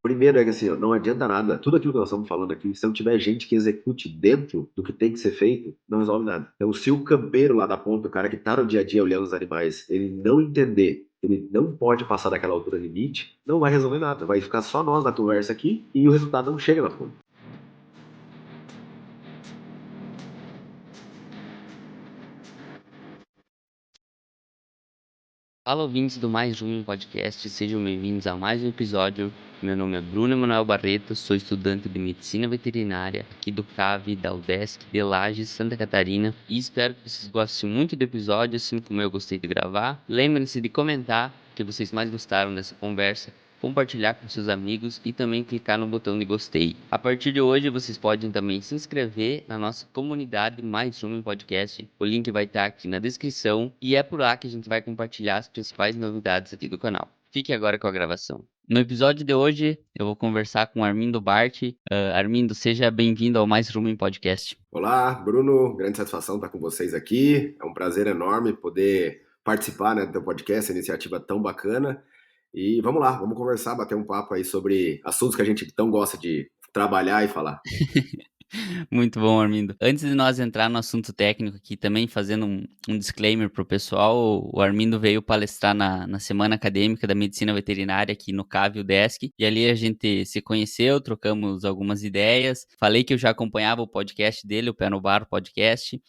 Primeiro é que assim, ó, não adianta nada. Tudo aquilo que nós estamos falando aqui, se não tiver gente que execute dentro do que tem que ser feito, não resolve nada. Então, se o campeiro lá da ponta, o cara que está no dia a dia olhando os animais, ele não entender, ele não pode passar daquela altura limite, não vai resolver nada. Vai ficar só nós na conversa aqui e o resultado não chega na ponta. Fala ouvintes do Mais Um Podcast, sejam bem-vindos a mais um episódio. Meu nome é Bruno Emanuel Barreto, sou estudante de Medicina Veterinária aqui do CAV da UDESC de Lages, Santa Catarina, e espero que vocês gostem muito do episódio, assim como eu gostei de gravar. Lembrem-se de comentar o que vocês mais gostaram dessa conversa, compartilhar com seus amigos e também clicar no botão de gostei. A partir de hoje, vocês podem também se inscrever na nossa comunidade Mais Um Podcast. O link vai estar aqui na descrição e é por lá que a gente vai compartilhar as principais novidades aqui do canal. Fique agora com a gravação. No episódio de hoje, eu vou conversar com Armindo Bart. Armindo, seja bem-vindo ao Mais Um Podcast. Olá, Bruno, grande satisfação estar com vocês aqui. É um prazer enorme poder participar, né, do teu podcast, iniciativa tão bacana. E vamos lá, vamos conversar, bater um papo aí sobre assuntos que a gente tão gosta de trabalhar e falar. Muito bom, Armindo. Antes de nós entrar no assunto técnico aqui, também fazendo um disclaimer pro pessoal, o Armindo veio palestrar na Semana Acadêmica da Medicina Veterinária aqui no CAV UDESC, e ali a gente se conheceu, trocamos algumas ideias. Falei que eu já acompanhava o podcast dele, o Pé no Bar Podcast,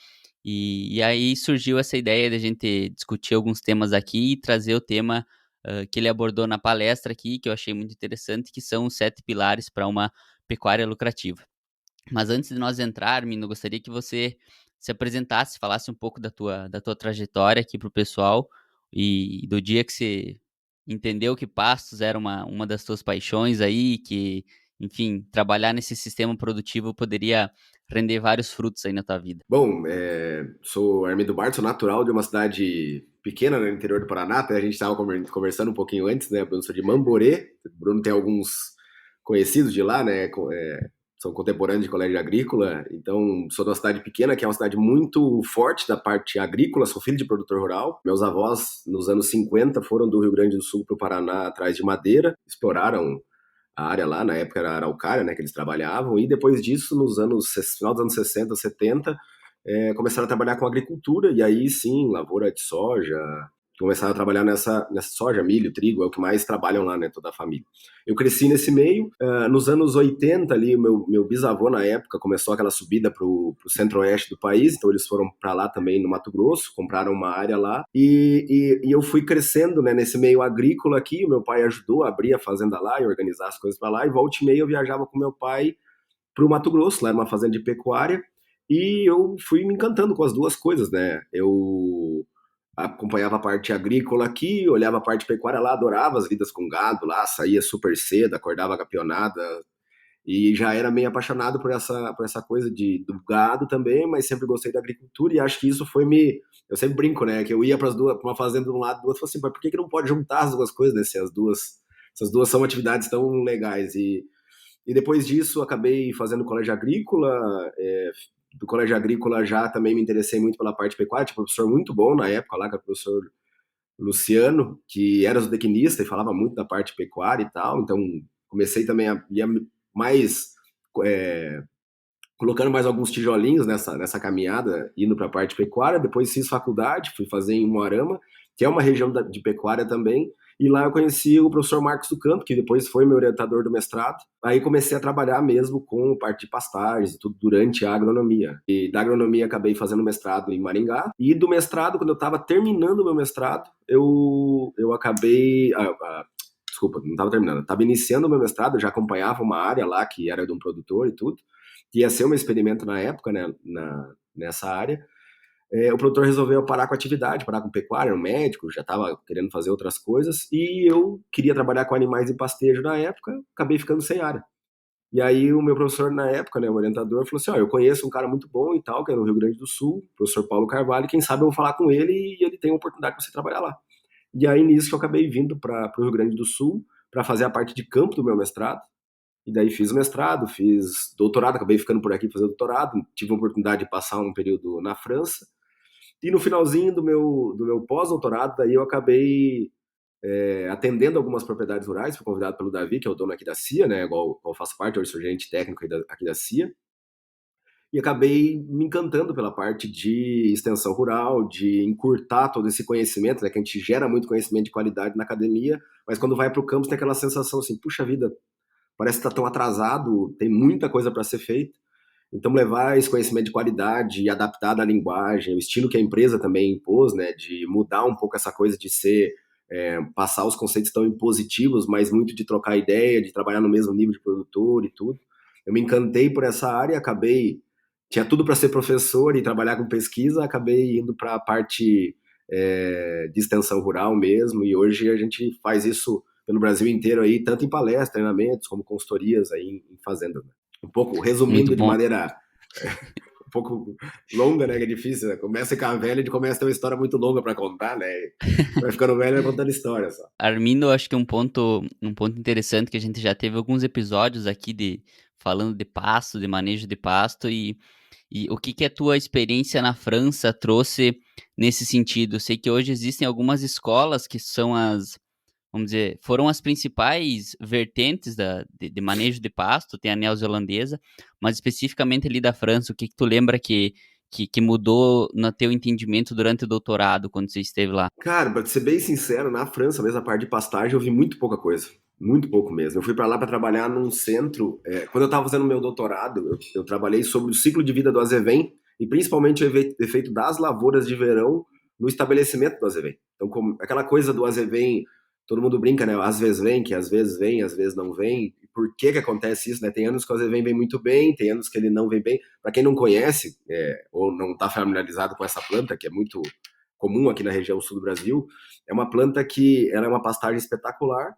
e aí surgiu essa ideia de a gente discutir alguns temas aqui e trazer o tema que ele abordou na palestra aqui, que eu achei muito interessante, que são os 7 pilares para uma pecuária lucrativa. Mas antes de nós entrar, Mino, gostaria que você se apresentasse, falasse um pouco da tua trajetória aqui para o pessoal e do dia que você entendeu que pastos era uma das tuas paixões aí, que, enfim, trabalhar nesse sistema produtivo poderia render vários frutos aí na tua vida. Bom, sou Armindo Bart, sou natural de uma cidade pequena, né, no interior do Paraná, até a gente estava conversando um pouquinho antes, né, eu sou de Mamborê, o Bruno tem alguns conhecidos de lá, né, são contemporâneos de colégio agrícola, então sou de uma cidade pequena, que é uma cidade muito forte da parte agrícola, sou filho de produtor rural, meus avós nos anos 50 foram do Rio Grande do Sul para o Paraná atrás de madeira, exploraram a área lá, na época era araucária, né, que eles trabalhavam, e depois disso, final dos anos 60, 70, começaram a trabalhar com agricultura, e aí sim, lavoura de soja, começaram a trabalhar nessa soja, milho, trigo, é o que mais trabalham lá, né, toda a família. Eu cresci nesse meio, nos anos 80 ali, meu bisavô na época começou aquela subida para o centro-oeste do país, então eles foram para lá também no Mato Grosso, compraram uma área lá, e eu fui crescendo, né, nesse meio agrícola aqui, o meu pai ajudou a abrir a fazenda lá e organizar as coisas para lá, e volta e meia eu viajava com meu pai para o Mato Grosso, lá era uma fazenda de pecuária, e eu fui me encantando com as duas coisas, né? Eu acompanhava a parte agrícola aqui, olhava a parte pecuária lá, adorava as vidas com gado lá, saía super cedo, acordava agapionada, e já era meio apaixonado por essa coisa do gado também, mas sempre gostei da agricultura, e acho que isso foi me... Eu sempre brinco, né? Que eu ia para uma fazenda de um lado, do outro, e falei assim, mas por que não pode juntar as duas coisas, né? Se essas duas são atividades tão legais, e depois disso, acabei fazendo colégio agrícola. Do colégio agrícola já também me interessei muito pela parte pecuária. Tinha um professor muito bom na época lá, que era o professor Luciano, que era zootecnista e falava muito da parte pecuária e tal. Então, comecei também a ir mais, é, colocando mais alguns tijolinhos nessa caminhada, indo para a parte pecuária. Depois fiz faculdade, fui fazer em Moarama, que é uma região de pecuária também. E lá eu conheci o professor Marcos do Campo, que depois foi meu orientador do mestrado. Aí comecei a trabalhar mesmo com parte de pastagens e tudo durante a agronomia. E da agronomia acabei fazendo mestrado em Maringá. E do mestrado, quando eu estava terminando o meu mestrado, eu acabei... desculpa, não estava terminando. Estava iniciando o meu mestrado, eu já acompanhava uma área lá que era de um produtor e tudo, que ia ser um experimento na época, né, nessa área. O produtor resolveu parar com a atividade, parar com pecuária, era um médico, já estava querendo fazer outras coisas, e eu queria trabalhar com animais em pastejo na época, acabei ficando sem área. E aí o meu professor na época, né, o orientador, falou assim, ó, eu conheço um cara muito bom e tal, que é no Rio Grande do Sul, o professor Paulo Carvalho, quem sabe eu vou falar com ele e ele tem a oportunidade de você trabalhar lá. E aí nisso que eu acabei vindo para o Rio Grande do Sul, para fazer a parte de campo do meu mestrado, e daí fiz o mestrado, fiz doutorado, acabei ficando por aqui fazendo doutorado, tive a oportunidade de passar um período na França, e no finalzinho do meu pós-doutorado, daí eu acabei atendendo algumas propriedades rurais, fui convidado pelo Davi, que é o dono aqui da CIA, né, igual eu faço parte, hoje sou gerente técnico aqui da CIA, e acabei me encantando pela parte de extensão rural, de encurtar todo esse conhecimento, né, que a gente gera muito conhecimento de qualidade na academia, mas quando vai para o campus tem aquela sensação assim, puxa vida, parece que está tão atrasado, tem muita coisa para ser feita. Então, levar esse conhecimento de qualidade e adaptado à linguagem, o estilo que a empresa também impôs, né, de mudar um pouco essa coisa de ser, passar os conceitos tão impositivos, mas muito de trocar ideia, de trabalhar no mesmo nível de produtor e tudo. Eu me encantei por essa área, acabei, tinha tudo para ser professor e trabalhar com pesquisa, acabei indo para a parte de extensão rural mesmo, e hoje a gente faz isso pelo Brasil inteiro aí, tanto em palestras, treinamentos, como consultorias aí em fazendas, né? Um pouco, Muito resumindo de bom. maneira um pouco longa, né? Que é difícil, né? Começa a ficar velho, ele começa a ter uma história muito longa para contar, né? Vai ficando velho, vai contando história só. Armindo, eu acho que um ponto interessante que a gente já teve alguns episódios aqui falando de pasto, de manejo de pasto e o que que a tua experiência na França trouxe nesse sentido? Eu sei que hoje existem algumas escolas que são vamos dizer, foram as principais vertentes de manejo de pasto, tem a neozelandesa, mas especificamente ali da França, o que que tu lembra que mudou no teu entendimento durante o doutorado, quando você esteve lá? Cara, pra ser bem sincero, na França, mesmo a parte de pastagem, eu vi muito pouca coisa. Muito pouco mesmo. Eu fui para lá para trabalhar num centro. Quando eu estava fazendo meu doutorado, eu trabalhei sobre o ciclo de vida do azevém e principalmente o efeito das lavouras de verão no estabelecimento do azevém. Então, aquela coisa do azevém, todo mundo brinca, né? Às vezes vem, às vezes não vem. E por que que acontece isso, né? Tem anos que o azevém vem muito bem, tem anos que ele não vem bem. Para quem não conhece, ou não está familiarizado com essa planta, que é muito comum aqui na região sul do Brasil, é uma planta que ela é uma pastagem espetacular.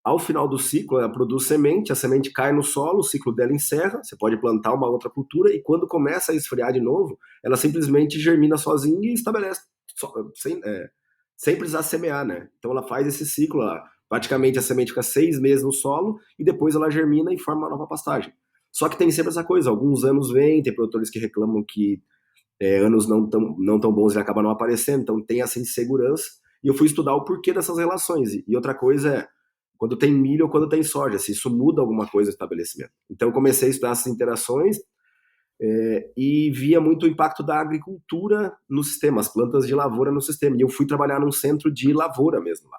Ao final do ciclo, ela produz semente, a semente cai no solo, o ciclo dela encerra, você pode plantar uma outra cultura, e quando começa a esfriar de novo, ela simplesmente germina sozinha e estabelece, sem precisar semear, né? Então ela faz esse ciclo, praticamente a semente fica 6 meses no solo, e depois ela germina e forma uma nova pastagem. Só que tem sempre essa coisa, alguns anos vem, tem produtores que reclamam que anos não tão bons e acabam não aparecendo, então tem essa insegurança. E eu fui estudar o porquê dessas relações. E outra coisa é quando tem milho ou quando tem soja, se isso muda alguma coisa no estabelecimento. Então eu comecei a estudar essas interações e via muito o impacto da agricultura no sistema, as plantas de lavoura no sistema. E eu fui trabalhar num centro de lavoura mesmo lá.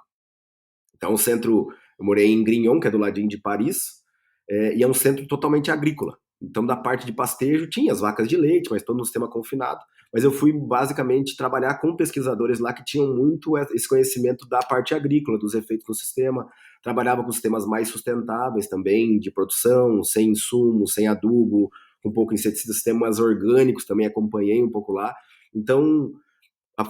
Então, eu morei em Grignon, que é do ladinho de Paris, e é um centro totalmente agrícola. Então, da parte de pastejo, tinha as vacas de leite, mas todo no sistema confinado. Mas eu fui basicamente trabalhar com pesquisadores lá que tinham muito esse conhecimento da parte agrícola, dos efeitos no sistema. Trabalhava com sistemas mais sustentáveis também, de produção, sem insumo, sem adubo, com um pouco inseticida, sistemas orgânicos também acompanhei um pouco lá. Então,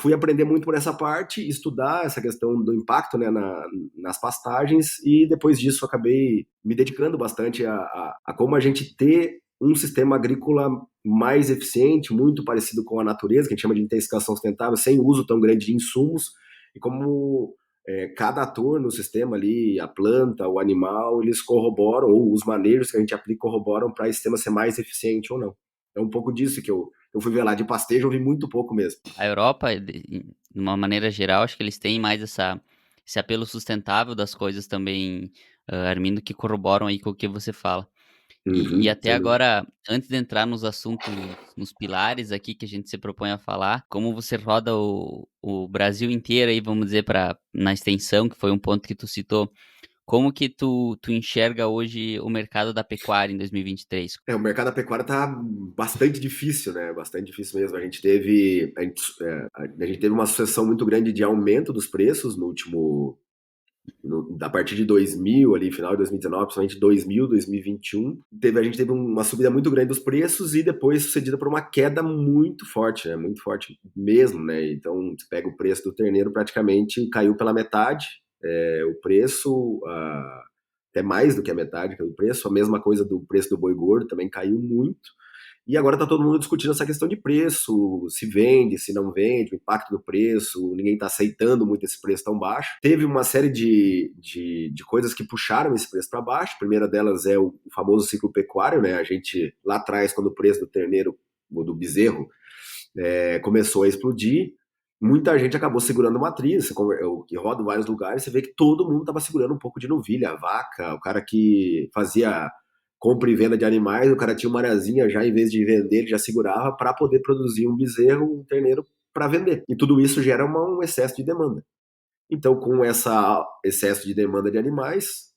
fui aprender muito por essa parte, estudar essa questão do impacto, né, nas pastagens, e depois disso acabei me dedicando bastante a como a gente ter um sistema agrícola mais eficiente, muito parecido com a natureza, que a gente chama de intensificação sustentável, sem uso tão grande de insumos, e como cada ator no sistema ali, a planta, o animal, eles corroboram, ou os manejos que a gente aplica corroboram para esse sistema ser mais eficiente ou não. É um pouco disso que eu fui ver lá. De pastejo eu vi muito pouco mesmo. A Europa, de uma maneira geral, acho que eles têm mais esse apelo sustentável das coisas também, Armindo, que corroboram aí com o que você fala. E Uhum, até sem dúvida. agora, antes de entrar nos assuntos, nos pilares aqui que a gente se propõe a falar, como você roda o Brasil inteiro aí, vamos dizer, na extensão, que foi um ponto que tu citou, como que tu enxerga hoje o mercado da pecuária em 2023? O mercado da pecuária tá bastante difícil, né? Bastante difícil mesmo. A gente teve uma sucessão muito grande de aumento dos preços no último, a partir de 2000, ali, final de 2019, principalmente 2000, 2021. A gente teve uma subida muito grande dos preços e depois sucedida por uma queda muito forte, né? Muito forte mesmo, né? Então, você pega o preço do terneiro, praticamente caiu pela metade, o preço, até mais do que a metade do preço. A mesma coisa do preço do boi gordo, também caiu muito. E agora está todo mundo discutindo essa questão de preço, se vende, se não vende, o impacto do preço, ninguém está aceitando muito esse preço tão baixo. Teve uma série de coisas que puxaram esse preço para baixo. A primeira delas é o famoso ciclo pecuário, né? A gente, lá atrás, quando o preço do terneiro, ou do bezerro, começou a explodir, muita gente acabou segurando matriz, eu que rodo em vários lugares, você vê que todo mundo estava segurando um pouco de novilha, a vaca, o cara que fazia compra e venda de animais, o cara tinha uma areazinha já, em vez de vender, ele já segurava para poder produzir um bezerro, um terneiro para vender. E tudo isso gera um excesso de demanda. Então, com esse excesso de demanda de animais,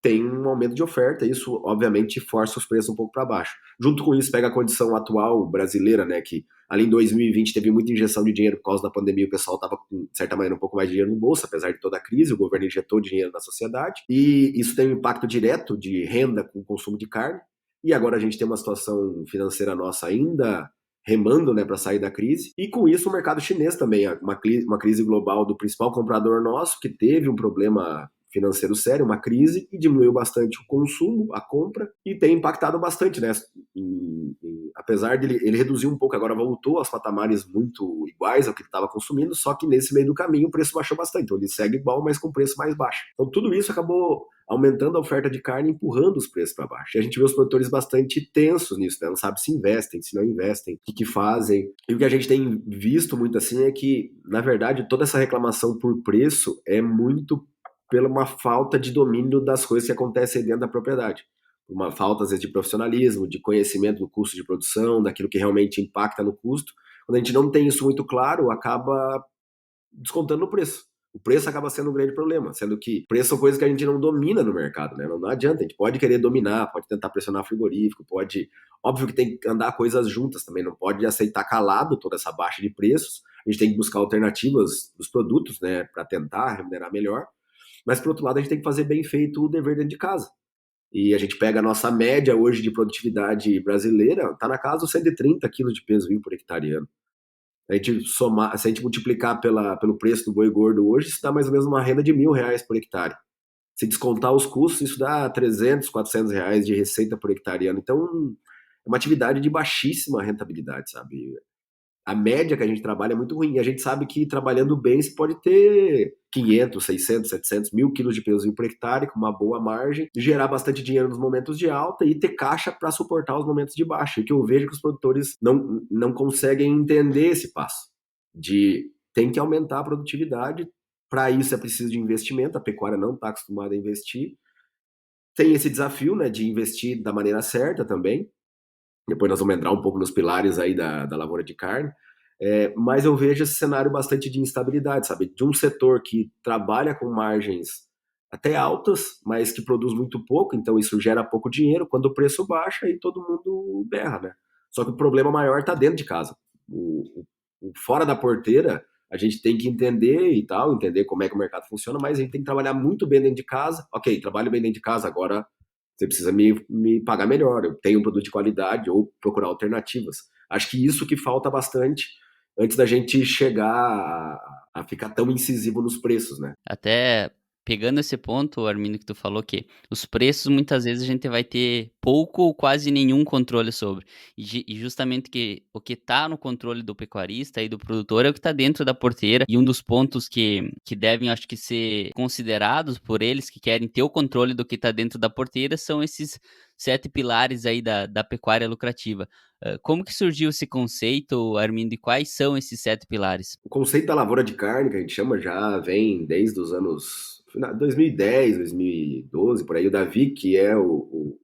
tem um aumento de oferta, e isso obviamente força os preços um pouco para baixo. Junto com isso, pega a condição atual brasileira, né, que ali em 2020 teve muita injeção de dinheiro por causa da pandemia, o pessoal estava, de certa maneira, um pouco mais de dinheiro no bolso, apesar de toda a crise, o governo injetou dinheiro na sociedade, e isso tem um impacto direto de renda com o consumo de carne, e agora a gente tem uma situação financeira nossa ainda remando, né, para sair da crise, e com isso o mercado chinês também, uma crise global do principal comprador nosso, que teve um problema financeiro sério, uma crise, e diminuiu bastante o consumo, a compra, e tem impactado bastante, né? Apesar de ele reduzir um pouco, agora voltou aos patamares muito iguais ao que ele estava consumindo, só que nesse meio do caminho o preço baixou bastante, então ele segue igual, mas com preço mais baixo. Então tudo isso acabou aumentando a oferta de carne, empurrando os preços para baixo. E a gente vê os produtores bastante tensos nisso, né? Não sabe se investem, se não investem, o que fazem. E o que a gente tem visto muito assim é que, na verdade, toda essa reclamação por preço é muito pela uma falta de domínio das coisas que acontecem dentro da propriedade. Uma falta, às vezes, de profissionalismo, de conhecimento do custo de produção, daquilo que realmente impacta no custo. Quando a gente não tem isso muito claro, acaba descontando no preço. O preço acaba sendo um grande problema, sendo que preço são coisas que a gente não domina no mercado, né? Não adianta, a gente pode querer dominar, pode tentar pressionar frigorífico, pode... Óbvio que tem que andar coisas juntas também, não pode aceitar calado toda essa baixa de preços, a gente tem que buscar alternativas dos produtos, né, para tentar remunerar melhor, mas, por outro lado, a gente tem que fazer bem feito o dever dentro de casa. E a gente pega a nossa média hoje de produtividade brasileira, está na casa dos 130 quilos de peso vivo por hectare ano. A gente somar, se a gente multiplicar pelo preço do boi gordo hoje, isso dá mais ou menos uma renda de R$ 1.000 por hectare. Se descontar os custos, isso dá 300, R$ 400 de receita por hectare ano. Então, é uma atividade de baixíssima rentabilidade, sabe? A média que a gente trabalha é muito ruim. E a gente sabe que trabalhando bem você pode ter 500, 600, 700, 1.000 quilos de peso por hectare, com uma boa margem, gerar bastante dinheiro nos momentos de alta e ter caixa para suportar os momentos de baixa. E que eu vejo que os produtores não conseguem entender esse passo. Tem que aumentar a produtividade, para isso é preciso de investimento, a pecuária não está acostumada a investir. Tem esse desafio, né, de investir da maneira certa também. Depois nós vamos entrar um pouco nos pilares aí da lavoura de carne, mas eu vejo esse cenário bastante de instabilidade, sabe? De um setor que trabalha com margens até altas, mas que produz muito pouco, então isso gera pouco dinheiro. Quando o preço baixa, aí todo mundo berra, né? Só que o problema maior está dentro de casa. O fora da porteira, a gente tem que entender e tal, entender como é que o mercado funciona, mas a gente tem que trabalhar muito bem dentro de casa. Ok, trabalho bem dentro de casa, agora você precisa me pagar melhor, eu tenho um produto de qualidade ou procurar alternativas. Acho que isso que falta bastante antes da gente chegar a ficar tão incisivo nos preços, né? Até pegando esse ponto, Armindo, que tu falou que os preços muitas vezes a gente vai ter pouco ou quase nenhum controle sobre. E justamente que o que está no controle do pecuarista e do produtor é o que está dentro da porteira. E um dos pontos que devem, acho que, ser considerados por eles que querem ter o controle do que está dentro da porteira são esses 7 pilares aí da pecuária lucrativa. Como que surgiu esse conceito, Armindo, e quais são esses 7 pilares? O conceito da lavoura de carne, que a gente chama, já vem desde os anos 2010, 2012, por aí. O Davi, que é o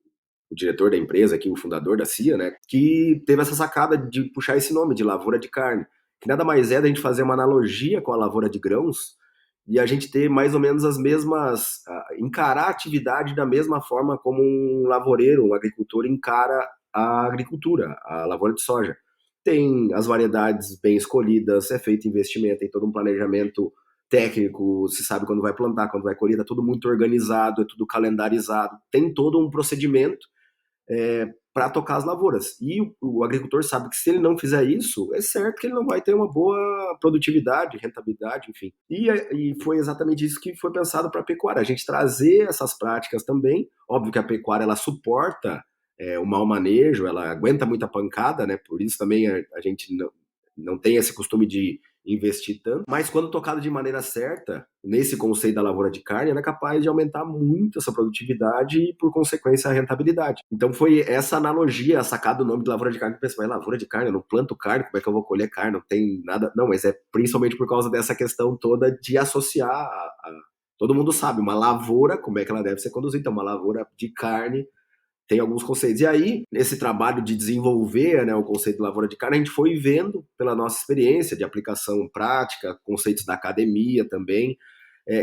diretor da empresa aqui, o fundador da CIA, né, que teve essa sacada de puxar esse nome de lavoura de carne, que nada mais é da gente fazer uma analogia com a lavoura de grãos e a gente ter mais ou menos as mesmas, encarar a atividade da mesma forma como um lavoureiro, um agricultor encara a agricultura, a lavoura de soja. Tem as variedades bem escolhidas, é feito investimento, tem todo um planejamento técnico, se sabe quando vai plantar, quando vai colher, tá tudo muito organizado, é tudo calendarizado, tem todo um procedimento para tocar as lavouras. E o agricultor sabe que se ele não fizer isso, é certo que ele não vai ter uma boa produtividade, rentabilidade, enfim. E foi exatamente isso que foi pensado para a pecuária, a gente trazer essas práticas também. Óbvio que a pecuária ela suporta o mau manejo, ela aguenta muita pancada, né? Por isso também a gente não tem esse costume de investir tanto, mas quando tocado de maneira certa, nesse conceito da lavoura de carne, ela é capaz de aumentar muito essa produtividade e, por consequência, a rentabilidade. Então foi essa analogia, a sacada do nome de lavoura de carne, que eu pensei, mas lavoura de carne, eu não planto carne, como é que eu vou colher carne? Não tem nada... Não, mas é principalmente por causa dessa questão toda de associar todo mundo sabe, uma lavoura, como é que ela deve ser conduzida. Então, uma lavoura de carne tem alguns conceitos. E aí, nesse trabalho de desenvolver, né, o conceito de lavoura de carne, a gente foi vendo, pela nossa experiência de aplicação prática, conceitos da academia também,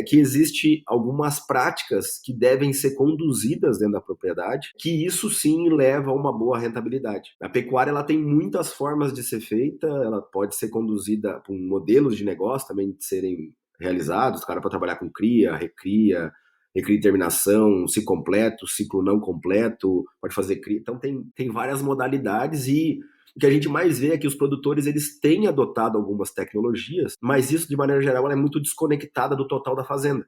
que existe algumas práticas que devem ser conduzidas dentro da propriedade, que isso sim leva a uma boa rentabilidade. A pecuária ela tem muitas formas de ser feita, ela pode ser conduzida por modelos de negócio também de serem realizados, o cara pode trabalhar com cria, recria e terminação, ciclo completo, ciclo não completo, pode fazer cria. Então tem várias modalidades e o que a gente mais vê é que os produtores eles têm adotado algumas tecnologias, mas isso de maneira geral ela é muito desconectada do total da fazenda.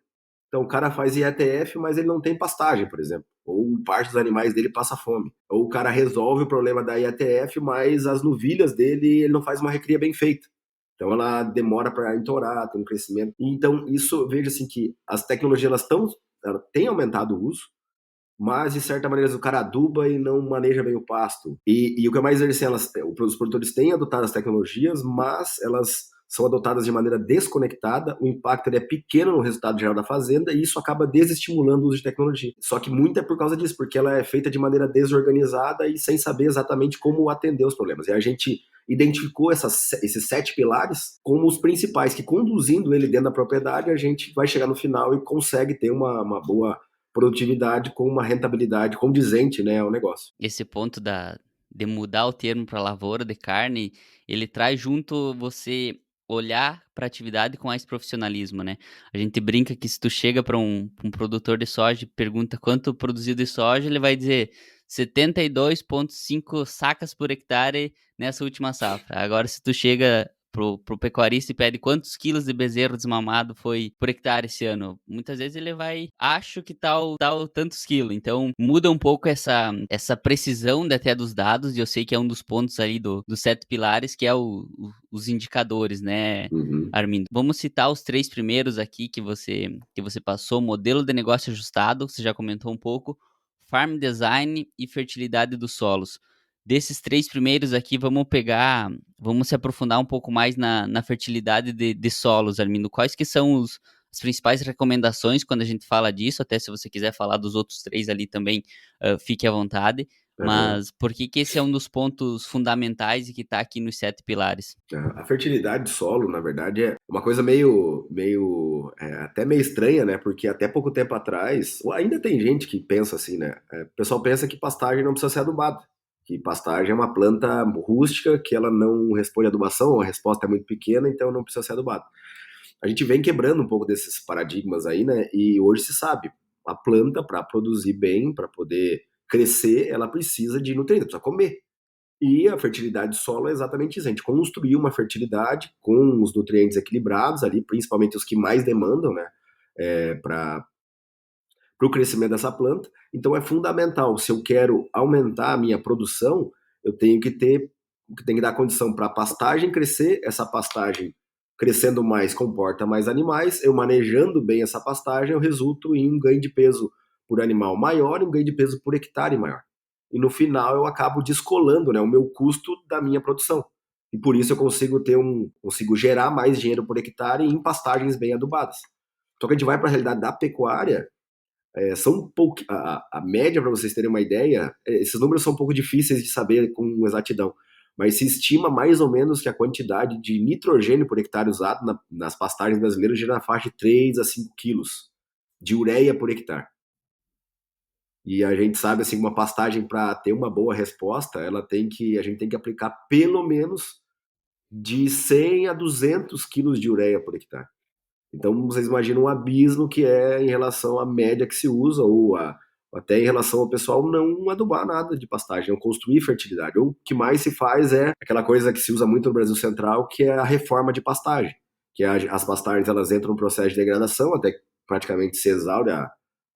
Então o cara faz IETF, mas ele não tem pastagem, por exemplo. Ou parte dos animais dele passa fome. Ou o cara resolve o problema da IETF, mas as novilhas dele ele não faz uma recria bem feita. Então ela demora para entorar, tem um crescimento. Então isso eu vejo assim que as tecnologias ela tem aumentado o uso, mas de certa maneira o cara aduba e não maneja bem o pasto. E o que é mais assim, os produtores têm adotado as tecnologias, mas elas são adotadas de maneira desconectada, o impacto é pequeno no resultado geral da fazenda e isso acaba desestimulando o uso de tecnologia. Só que muito é por causa disso, porque ela é feita de maneira desorganizada e sem saber exatamente como atender os problemas. E a gente identificou esses 7 pilares como os principais, que conduzindo ele dentro da propriedade, a gente vai chegar no final e consegue ter uma boa produtividade com uma rentabilidade condizente, né, ao negócio. Esse ponto de mudar o termo para lavoura de carne, ele traz junto você olhar para a atividade com mais profissionalismo, né? A gente brinca que se tu chega para um produtor de soja e pergunta quanto produziu de soja, ele vai dizer 72,5 sacas por hectare nessa última safra. Agora, se tu chega pro pecuarista e pede quantos quilos de bezerro desmamado foi por hectare esse ano, muitas vezes ele vai, acho que tal tantos quilos. Então, muda um pouco essa precisão até dos dados, e eu sei que é um dos pontos ali dos 7 pilares, que é os indicadores, né, Uhum. Armindo? Vamos citar os 3 primeiros aqui que você passou: modelo de negócio ajustado, você já comentou um pouco, farm design e fertilidade dos solos. Desses 3 primeiros aqui, vamos se aprofundar um pouco mais na fertilidade de solos, Armindo. Quais que são as principais recomendações quando a gente fala disso? Até se você quiser falar dos outros 3 ali também, fique à vontade. Uhum. Mas por que esse é um dos pontos fundamentais e que está aqui nos 7 pilares? A fertilidade de solo, na verdade, é uma coisa meio até meio estranha, né? Porque até pouco tempo atrás, ainda tem gente que pensa assim, né? O pessoal pensa que pastagem não precisa ser adubada, que pastagem é uma planta rústica, que ela não responde à adubação, a resposta é muito pequena, então não precisa ser adubada. A gente vem quebrando um pouco desses paradigmas aí, né? E hoje se sabe, a planta, para produzir bem, para poder crescer, ela precisa de nutrientes, precisa comer. E a fertilidade do solo é exatamente isso. A gente construir uma fertilidade com os nutrientes equilibrados ali, principalmente os que mais demandam, né, para o crescimento dessa planta. Então é fundamental. Se eu quero aumentar a minha produção, eu tenho que dar condição para a pastagem crescer. Essa pastagem crescendo mais comporta mais animais. Eu manejando bem essa pastagem, eu resulto em um ganho de peso por animal maior e um ganho de peso por hectare maior. E no final eu acabo descolando, né, o meu custo da minha produção. E por isso eu consigo gerar mais dinheiro por hectare em pastagens bem adubadas. Então, que a gente vai para a realidade da pecuária, são a média, para vocês terem uma ideia, esses números são um pouco difíceis de saber com exatidão, mas se estima mais ou menos que a quantidade de nitrogênio por hectare usado nas pastagens brasileiras gira na faixa de 3 a 5 quilos de ureia por hectare. E a gente sabe assim, uma pastagem para ter uma boa resposta, a gente tem que aplicar pelo menos de 100 a 200 quilos de ureia por hectare. Então vocês imaginam um abismo que é em relação à média que se usa, ou até em relação ao pessoal não adubar nada de pastagem, ou construir fertilidade. Ou o que mais se faz é aquela coisa que se usa muito no Brasil Central, que é a reforma de pastagem, que as pastagens elas entram no processo de degradação, até praticamente se exaure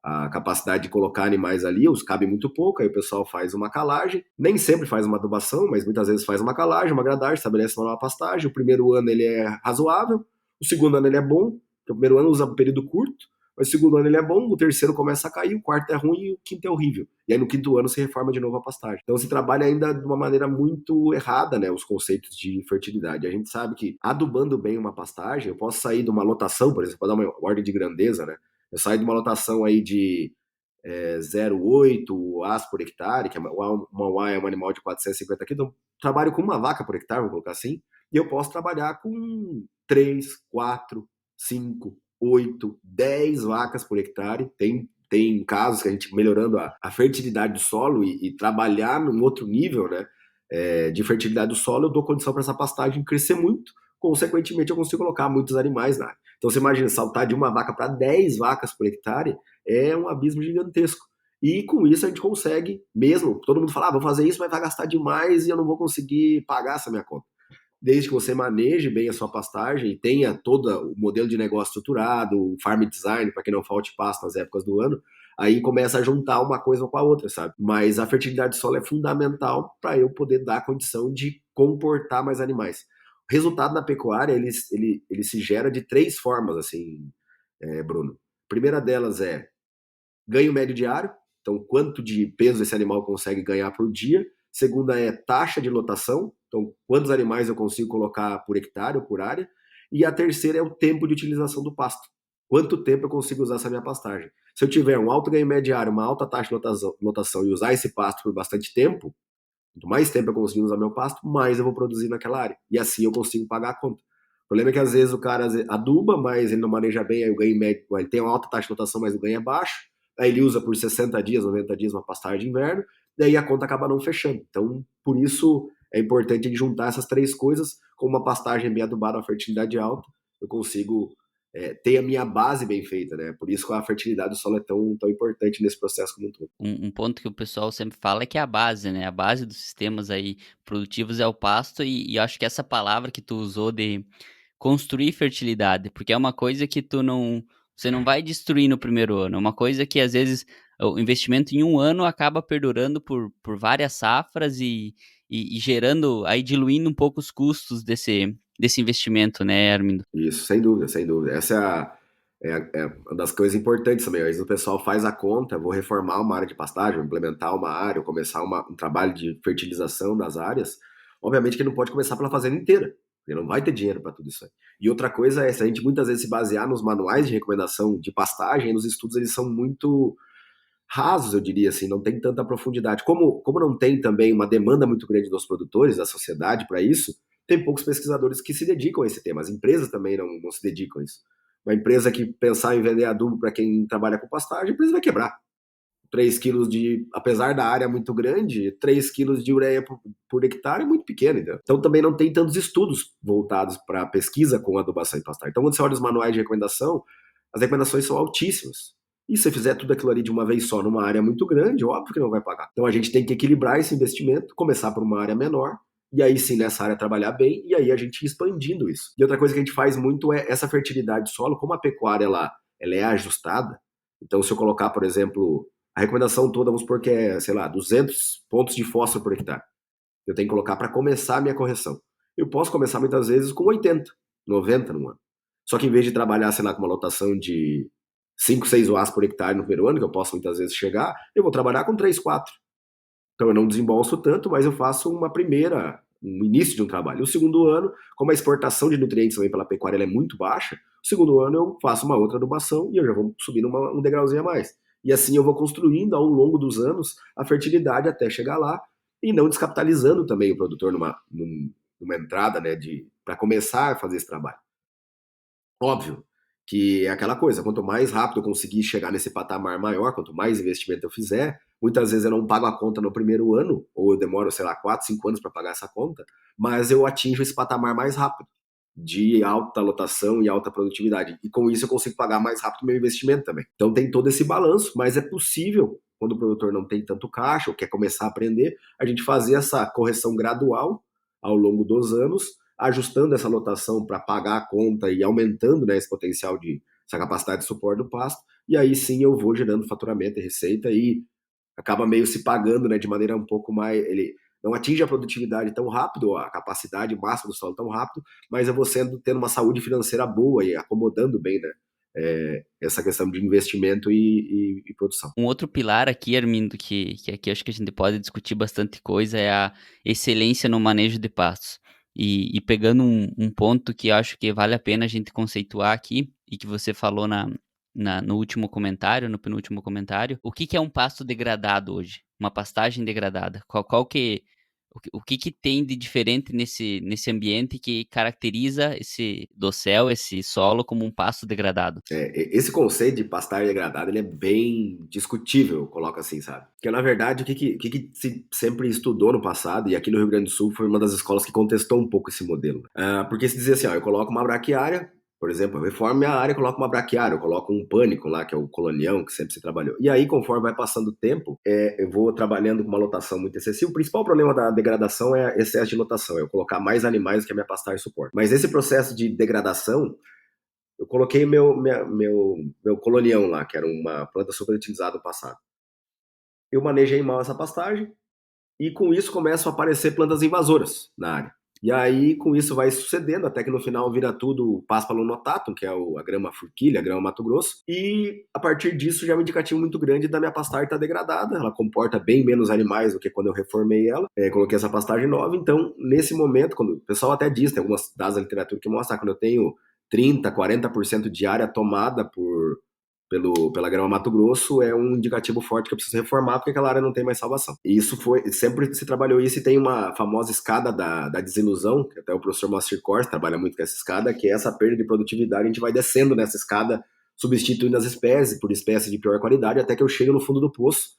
a capacidade de colocar animais ali, os cabe muito pouco, aí o pessoal faz uma calagem, nem sempre faz uma adubação, mas muitas vezes faz uma calagem, uma gradagem, estabelece uma nova pastagem, o primeiro ano ele é razoável, o segundo ano ele é bom, o primeiro ano usa um período curto, mas o segundo ano ele é bom, o terceiro começa a cair, o quarto é ruim e o quinto é horrível. E aí no quinto ano se reforma de novo a pastagem. Então se trabalha ainda de uma maneira muito errada, né, os conceitos de fertilidade. A gente sabe que adubando bem uma pastagem, eu posso sair de uma lotação, por exemplo, para dar uma ordem de grandeza, né, eu saio de uma lotação aí de 0,8 as por hectare, que uma UA é um animal de 450 quilos, então trabalho com uma vaca por hectare, vamos colocar assim, e eu posso trabalhar com 3, 4, 5, 8, 10 vacas por hectare. Tem casos que a gente melhorando a fertilidade do solo e trabalhar num outro nível, né, de fertilidade do solo, eu dou condição para essa pastagem crescer muito, consequentemente eu consigo colocar muitos animais na área. Então você imagina, saltar de uma vaca para 10 vacas por hectare é um abismo gigantesco. E com isso a gente consegue, mesmo, todo mundo fala, vou fazer isso, mas vai gastar demais e eu não vou conseguir pagar essa minha conta. Desde que você maneje bem a sua pastagem e tenha todo o modelo de negócio estruturado, o farm design, para que não falte pasto nas épocas do ano, aí começa a juntar uma coisa com a outra, sabe? Mas a fertilidade do solo é fundamental para eu poder dar a condição de comportar mais animais. O resultado na pecuária, ele se gera de 3 formas, assim, Bruno. A primeira delas é ganho médio diário, então quanto de peso esse animal consegue ganhar por dia. Segunda é taxa de lotação, então quantos animais eu consigo colocar por hectare ou por área. E a terceira é o tempo de utilização do pasto. Quanto tempo eu consigo usar essa minha pastagem? Se eu tiver um alto ganho médio diário, uma alta taxa de lotação e usar esse pasto por bastante tempo, quanto mais tempo eu conseguir usar meu pasto, mais eu vou produzir naquela área. E assim eu consigo pagar a conta. O problema é que às vezes o cara aduba, mas ele não maneja bem, aí o ganho médio, ele tem uma alta taxa de lotação, mas o ganho é baixo. Aí ele usa por 60 dias, 90 dias uma pastagem de inverno, daí a conta acaba não fechando. Então, por isso é importante juntar essas 3 coisas com uma pastagem bem adubada, uma fertilidade alta, eu consigo ter a minha base bem feita, né? Por isso que a fertilidade do solo é tão importante nesse processo como um todo. Um ponto que o pessoal sempre fala é que é a base, né? A base dos sistemas aí produtivos é o pasto e eu acho que essa palavra que tu usou de construir fertilidade, porque é uma coisa que você não vai destruir no primeiro ano, é uma coisa que às vezes o investimento em um ano acaba perdurando por várias safras e gerando, aí diluindo um pouco os custos desse investimento, né, Armindo? Isso, sem dúvida, sem dúvida. Essa é uma das coisas importantes também. Às vezes o pessoal faz a conta, vou reformar uma área de pastagem, vou implementar uma área, ou começar um trabalho de fertilização das áreas. Obviamente que ele não pode começar pela fazenda inteira. Ele não vai ter dinheiro para tudo isso aí. E outra coisa é, se a gente muitas vezes se basear nos manuais de recomendação de pastagem, nos estudos eles são muito rasos, eu diria assim, não tem tanta profundidade. Como não tem também uma demanda muito grande dos produtores, da sociedade para isso, tem poucos pesquisadores que se dedicam a esse tema. As empresas também não se dedicam a isso. Uma empresa que pensar em vender adubo para quem trabalha com pastagem, a empresa vai quebrar. 3 quilos apesar da área muito grande, 3 quilos de ureia por hectare é muito pequeno, entendeu? Então também não tem tantos estudos voltados para pesquisa com adubação e pastagem. Então quando você olha os manuais de recomendação, as recomendações são altíssimas. E se você fizer tudo aquilo ali de uma vez só numa área muito grande, óbvio que não vai pagar. Então a gente tem que equilibrar esse investimento, começar por uma área menor, e aí sim nessa área trabalhar bem, e aí a gente ir expandindo isso. E outra coisa que a gente faz muito é essa fertilidade do solo, como a pecuária ela é ajustada. Então se eu colocar, por exemplo, a recomendação toda, vamos supor que é, sei lá, 200 pontos de fósforo por hectare. Eu tenho que colocar para começar a minha correção. Eu posso começar muitas vezes com 80, 90 no ano. Só que em vez de trabalhar, sei lá, com uma lotação de 5, 6 UAs por hectare no primeiro ano, que eu posso muitas vezes chegar, eu vou trabalhar com 3, 4. Então eu não desembolso tanto, mas eu faço um início de um trabalho. O segundo ano, como a exportação de nutrientes também pela pecuária é muito baixa, o segundo ano eu faço uma outra adubação e eu já vou subindo um degrauzinho a mais. E assim eu vou construindo ao longo dos anos a fertilidade até chegar lá e não descapitalizando também o produtor numa entrada, né, para começar a fazer esse trabalho. Óbvio que é aquela coisa, quanto mais rápido eu conseguir chegar nesse patamar maior, quanto mais investimento eu fizer, muitas vezes eu não pago a conta no primeiro ano, ou eu demoro, sei lá, 4, 5 anos para pagar essa conta, mas eu atinjo esse patamar mais rápido, de alta lotação e alta produtividade. E com isso eu consigo pagar mais rápido o meu investimento também. Então tem todo esse balanço, mas é possível, quando o produtor não tem tanto caixa ou quer começar a aprender, a gente fazer essa correção gradual ao longo dos anos, ajustando essa lotação para pagar a conta e aumentando, né, esse potencial de essa capacidade de suporte do pasto, e aí sim eu vou gerando faturamento e receita e acaba meio se pagando, né, de maneira um pouco mais... Ele não atinge a produtividade tão rápido, a capacidade máxima do solo tão rápido, mas eu vou tendo uma saúde financeira boa e acomodando bem, né, essa questão de investimento e produção. Um outro pilar aqui, Armindo, que aqui acho que a gente pode discutir bastante coisa, é a excelência no manejo de pastos. E pegando um ponto que eu acho que vale a pena a gente conceituar aqui, e que você falou no último comentário, no penúltimo comentário, o que é um pasto degradado hoje? Uma pastagem degradada? O que tem de diferente nesse ambiente que caracteriza esse dossel, esse solo, como um pasto degradado? Esse conceito de pastagem degradada, ele é bem discutível, eu coloco assim, sabe? Porque, na verdade, o que se sempre estudou no passado, e aqui no Rio Grande do Sul foi uma das escolas que contestou um pouco esse modelo. Porque se dizia assim, ó, eu coloco uma braquiária, por exemplo, eu reformo minha área, coloco uma braquiária, eu coloco um pânico lá, que é o colonião, que sempre se trabalhou. E aí, conforme vai passando o tempo, eu vou trabalhando com uma lotação muito excessiva. O principal problema da degradação é excesso de lotação, é eu colocar mais animais do que a minha pastagem suporta. Mas esse processo de degradação, eu coloquei meu colonião lá, que era uma planta super utilizada no passado. Eu manejei mal essa pastagem e com isso começam a aparecer plantas invasoras na área. E aí com isso vai sucedendo até que no final vira tudo Paspalum notatum, que é a grama furquilha, a grama Mato Grosso. E a partir disso já é um indicativo muito grande da minha pastagem estar degradada. Ela comporta bem menos animais do que quando eu reformei ela. Coloquei essa pastagem nova. Então, nesse momento, quando o pessoal até diz, tem algumas dados da literatura que mostram que quando eu tenho 30, 40% de área tomada pela grama Mato Grosso, é um indicativo forte que eu preciso reformar porque aquela área não tem mais salvação. E isso sempre se trabalhou isso, e tem uma famosa escada da desilusão, que até o professor Moacir Kors trabalha muito com essa escada, que é essa perda de produtividade, a gente vai descendo nessa escada, substituindo as espécies por espécies de pior qualidade, até que eu chego no fundo do poço,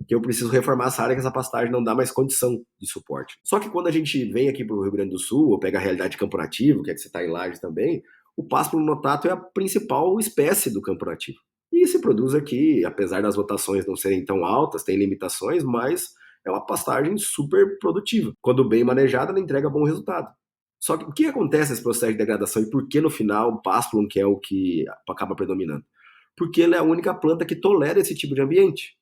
que eu preciso reformar essa área, que essa pastagem não dá mais condição de suporte. Só que quando a gente vem aqui para o Rio Grande do Sul, ou pega a realidade de campo nativo, que é que você está em Lages também, o Paspalum notatum é a principal espécie do campo nativo. E se produz aqui, apesar das rotações não serem tão altas, tem limitações, mas é uma pastagem super produtiva. Quando bem manejada, ela entrega bom resultado. Só que o que acontece nesse processo de degradação e por que no final o Paspalum que é o que acaba predominando? Porque ele é a única planta que tolera esse tipo de ambiente.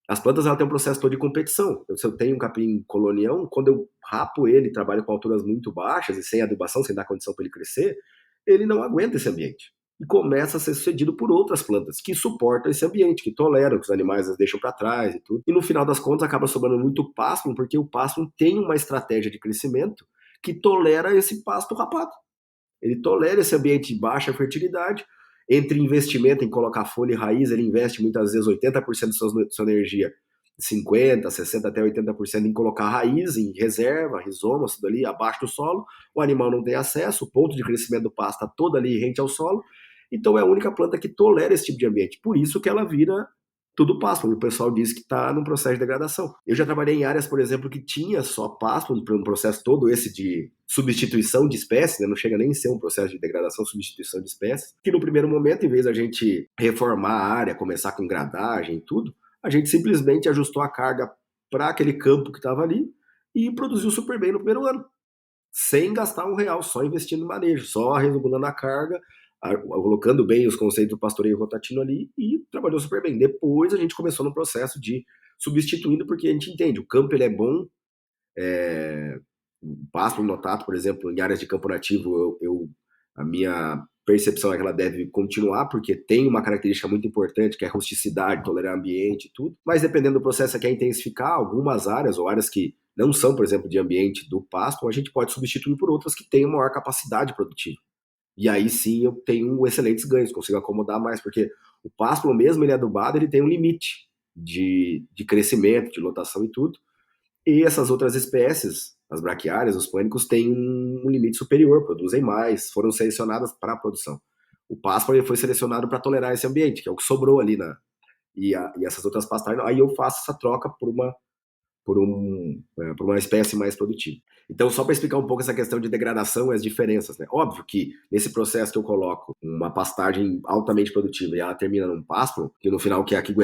As plantas têm um processo todo de competição. Se eu tenho um capim colonião, quando eu rapo ele, trabalho com alturas muito baixas e sem adubação, sem dar condição para ele crescer, ele não aguenta esse ambiente. E começa a ser sucedido por outras plantas que suportam esse ambiente, que toleram, que os animais as deixam para trás e tudo. E no final das contas acaba sobrando muito pasto, porque o pasto tem uma estratégia de crescimento que tolera esse pasto rapado. Ele tolera esse ambiente de baixa fertilidade. Entre investimento em colocar folha e raiz, ele investe muitas vezes 80% de sua energia, 50%, 60% até 80% em colocar raiz, em reserva, rizomas, tudo ali abaixo do solo. O animal não tem acesso, o ponto de crescimento do pasto está todo ali rente ao solo. Então é a única planta que tolera esse tipo de ambiente. Por isso que ela vira tudo pasto. O pessoal diz que está num processo de degradação. Eu já trabalhei em áreas, por exemplo, que tinha só pasto, um processo todo esse de substituição de espécies, né? Não chega nem a ser um processo de degradação, substituição de espécies, que no primeiro momento, em vez da gente reformar a área, começar com gradagem e tudo, a gente simplesmente ajustou a carga para aquele campo que estava ali e produziu super bem no primeiro ano, sem gastar R$1, só investindo no manejo, só regulando a carga, colocando bem os conceitos do pastoreio rotatino ali, e trabalhou super bem. Depois a gente começou no processo de substituindo, porque a gente entende, o campo ele é bom, Paspalum notatum, por exemplo, em áreas de campo nativo, a minha percepção é que ela deve continuar, porque tem uma característica muito importante, que é a rusticidade, tolerar ambiente e tudo, mas dependendo do processo que quer intensificar, algumas áreas, ou áreas que não são, por exemplo, de ambiente do pasto, a gente pode substituir por outras que tenham maior capacidade produtiva. E aí sim eu tenho excelentes ganhos, consigo acomodar mais, porque o pasto, mesmo ele adubado, ele tem um limite de crescimento, de lotação e tudo. E essas outras espécies, as braquiárias, os pânicos, têm um limite superior, produzem mais, foram selecionadas para a produção. O pasto foi selecionado para tolerar esse ambiente, que é o que sobrou ali e essas outras pastagens. Aí eu faço essa troca por por uma espécie mais produtiva. Então, só para explicar um pouco essa questão de degradação e as diferenças, né? Óbvio que nesse processo que eu coloco uma pastagem altamente produtiva e ela termina num pasto, que no final que é a que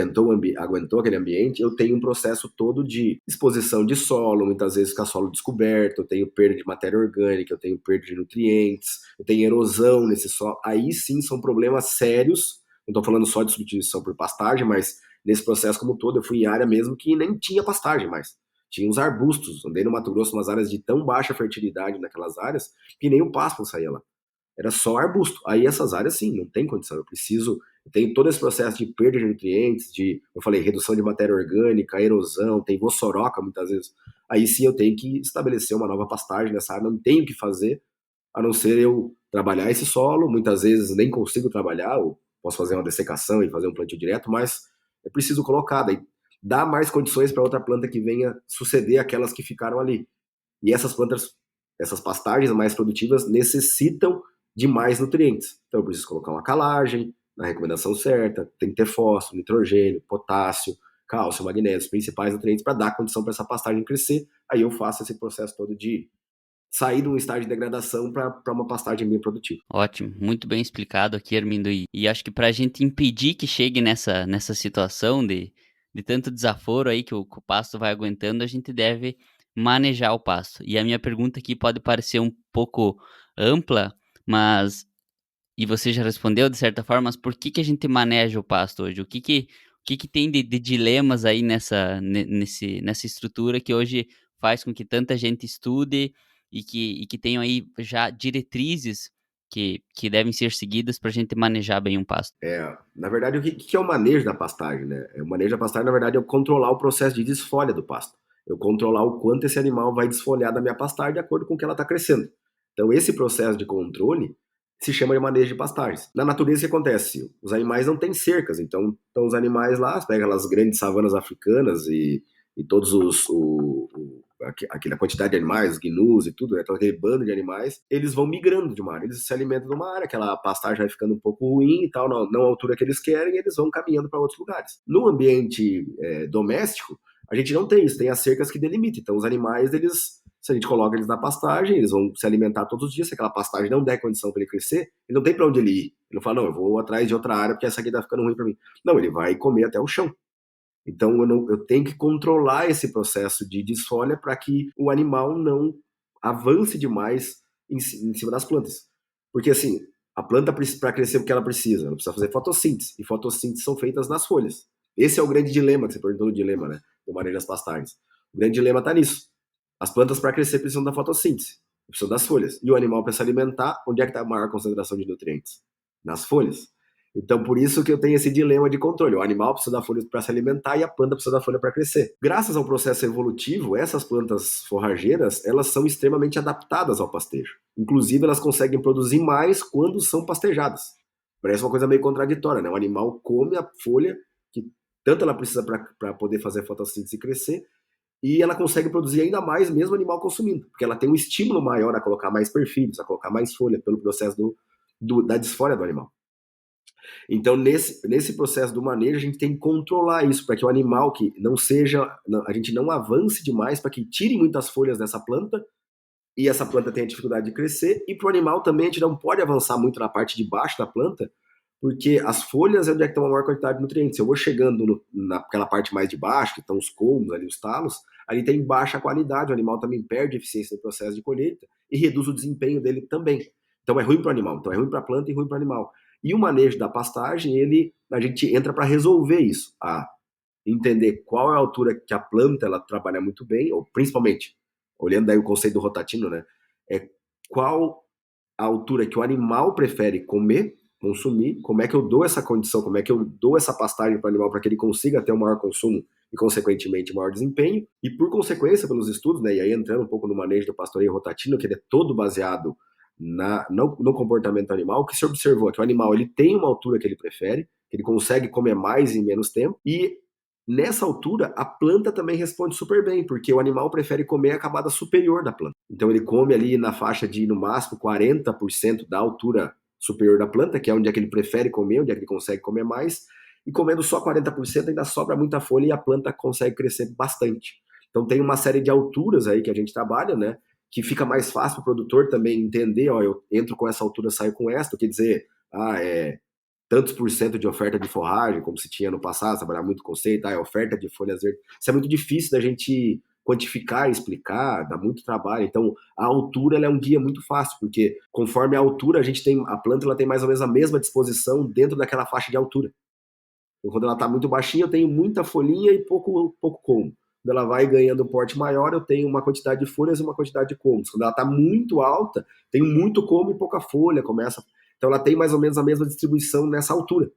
aguentou aquele ambiente, eu tenho um processo todo de exposição de solo, muitas vezes fica solo descoberto, eu tenho perda de matéria orgânica, eu tenho perda de nutrientes, eu tenho erosão nesse solo. Aí sim são problemas sérios, não estou falando só de substituição por pastagem, mas nesse processo como todo, eu fui em área mesmo que nem tinha pastagem mais. Tinha uns arbustos, andei no Mato Grosso, umas áreas de tão baixa fertilidade naquelas áreas, que nem o pasto saía lá. Era só arbusto. Aí essas áreas, sim, não tem condição. Eu tenho todo esse processo de perda de nutrientes, eu falei, redução de matéria orgânica, erosão, tem vossoroca muitas vezes. Aí sim eu tenho que estabelecer uma nova pastagem nessa área, não tenho o que fazer, a não ser eu trabalhar esse solo, muitas vezes nem consigo trabalhar, ou posso fazer uma dessecação e fazer um plantio direto, mas é preciso colocar, daí dá mais condições para outra planta que venha suceder aquelas que ficaram ali. E essas pastagens mais produtivas necessitam de mais nutrientes. Então eu preciso colocar uma calagem na recomendação certa, tem que ter fósforo, nitrogênio, potássio, cálcio, magnésio, os principais nutrientes para dar condição para essa pastagem crescer. Aí eu faço esse processo todo de sair de um estágio de degradação para uma pastagem bem produtiva. Ótimo, muito bem explicado aqui, Armindo. E acho que para a gente impedir que chegue nessa situação de tanto desaforo aí que o pasto vai aguentando, a gente deve manejar o pasto. E a minha pergunta aqui pode parecer um pouco ampla, mas e você já respondeu de certa forma, mas por que a gente maneja o pasto hoje? O que tem de dilemas aí nessa estrutura que hoje faz com que tanta gente estude e que tenham aí já diretrizes que devem ser seguidas para a gente manejar bem um pasto? Na verdade, o que é o manejo da pastagem, né? O manejo da pastagem, na verdade, é eu controlar o processo de desfolha do pasto. Eu controlar o quanto esse animal vai desfolhar da minha pastagem de acordo com o que ela está crescendo. Então, esse processo de controle se chama de manejo de pastagens. Na natureza, o que acontece? Os animais não têm cercas, então os animais lá, você pega aquelas grandes savanas africanas e todos aquela quantidade de animais, os gnus e tudo, né? Então aquele bando de animais, eles vão migrando de uma área, eles se alimentam de uma área, aquela pastagem vai ficando um pouco ruim e tal, não à altura que eles querem, e eles vão caminhando para outros lugares. No ambiente doméstico, a gente não tem isso, tem as cercas que delimitam. Então os animais, se a gente coloca eles na pastagem, eles vão se alimentar todos os dias. Se aquela pastagem não der condição para ele crescer, ele não tem para onde ele ir. Ele não fala, não, eu vou atrás de outra área porque essa aqui tá ficando ruim para mim. Não, ele vai comer até o chão. Então eu tenho que controlar esse processo de desfolha para que o animal não avance demais em cima das plantas. Porque assim, a planta para crescer o que ela precisa fazer fotossíntese. E fotossíntese são feitas nas folhas. Esse é o grande dilema, que você perguntou do dilema, né? Do manejo das pastagens. O grande dilema está nisso. As plantas para crescer precisam da fotossíntese, precisam das folhas. E o animal para se alimentar, onde é que está a maior concentração de nutrientes? Nas folhas. Então, por isso que eu tenho esse dilema de controle. O animal precisa da folha para se alimentar e a planta precisa da folha para crescer. Graças ao processo evolutivo, essas plantas forrageiras, elas são extremamente adaptadas ao pastejo. Inclusive, elas conseguem produzir mais quando são pastejadas. Parece uma coisa meio contraditória, né? O animal come a folha, que tanto ela precisa para poder fazer a fotossíntese e crescer, e ela consegue produzir ainda mais mesmo o animal consumindo, porque ela tem um estímulo maior a colocar mais perfilhos, a colocar mais folha, pelo processo da desfolha do animal. Então, nesse processo do manejo, a gente tem que controlar isso, para que o animal que não seja, a gente não avance demais, para que tire muitas folhas dessa planta, e essa planta tenha dificuldade de crescer, e para o animal também a gente não pode avançar muito na parte de baixo da planta, porque as folhas é onde é que estão a maior quantidade de nutrientes. Se eu vou chegando naquela parte mais de baixo, que estão os colmos ali, os talos, ali tem baixa qualidade, o animal também perde eficiência no processo de colheita e reduz o desempenho dele também. Então é ruim para o animal, então é ruim para a planta e ruim para o animal. E o manejo da pastagem, a gente entra para resolver isso, entender qual é a altura que a planta ela trabalha muito bem, ou principalmente, olhando daí o conceito do rotatino, né? É qual a altura que o animal prefere comer, consumir, como é que eu dou essa condição, como é que eu dou essa pastagem para o animal para que ele consiga ter um maior consumo e, consequentemente, maior desempenho. E, por consequência, pelos estudos, né, e aí entrando um pouco no manejo do pastoreio rotatino, que ele é todo baseado no comportamento animal, o que se observou é que o animal ele tem uma altura que ele prefere, que ele consegue comer mais em menos tempo, e nessa altura, a planta também responde super bem, porque o animal prefere comer a camada superior da planta. Então ele come ali na faixa de, no máximo, 40% da altura superior da planta, que é onde é que ele prefere comer, onde é que ele consegue comer mais, e comendo só 40% ainda sobra muita folha e a planta consegue crescer bastante. Então tem uma série de alturas aí que a gente trabalha, né? Que fica mais fácil para o produtor também entender, ó, eu entro com essa altura, saio com esta, quer dizer, tantos por cento de oferta de forragem, como se tinha no passado, trabalhar muito conceito, oferta de folhas verdes. Isso é muito difícil da gente quantificar, explicar, dá muito trabalho. Então, a altura ela é um guia muito fácil, porque conforme a altura, a planta ela tem mais ou menos a mesma disposição dentro daquela faixa de altura. Então, quando ela está muito baixinha, eu tenho muita folhinha e pouco como. Quando ela vai ganhando um porte maior, eu tenho uma quantidade de folhas e uma quantidade de comos. Quando ela está muito alta, tenho muito como e pouca folha. Então, ela tem mais ou menos a mesma distribuição nessa altura.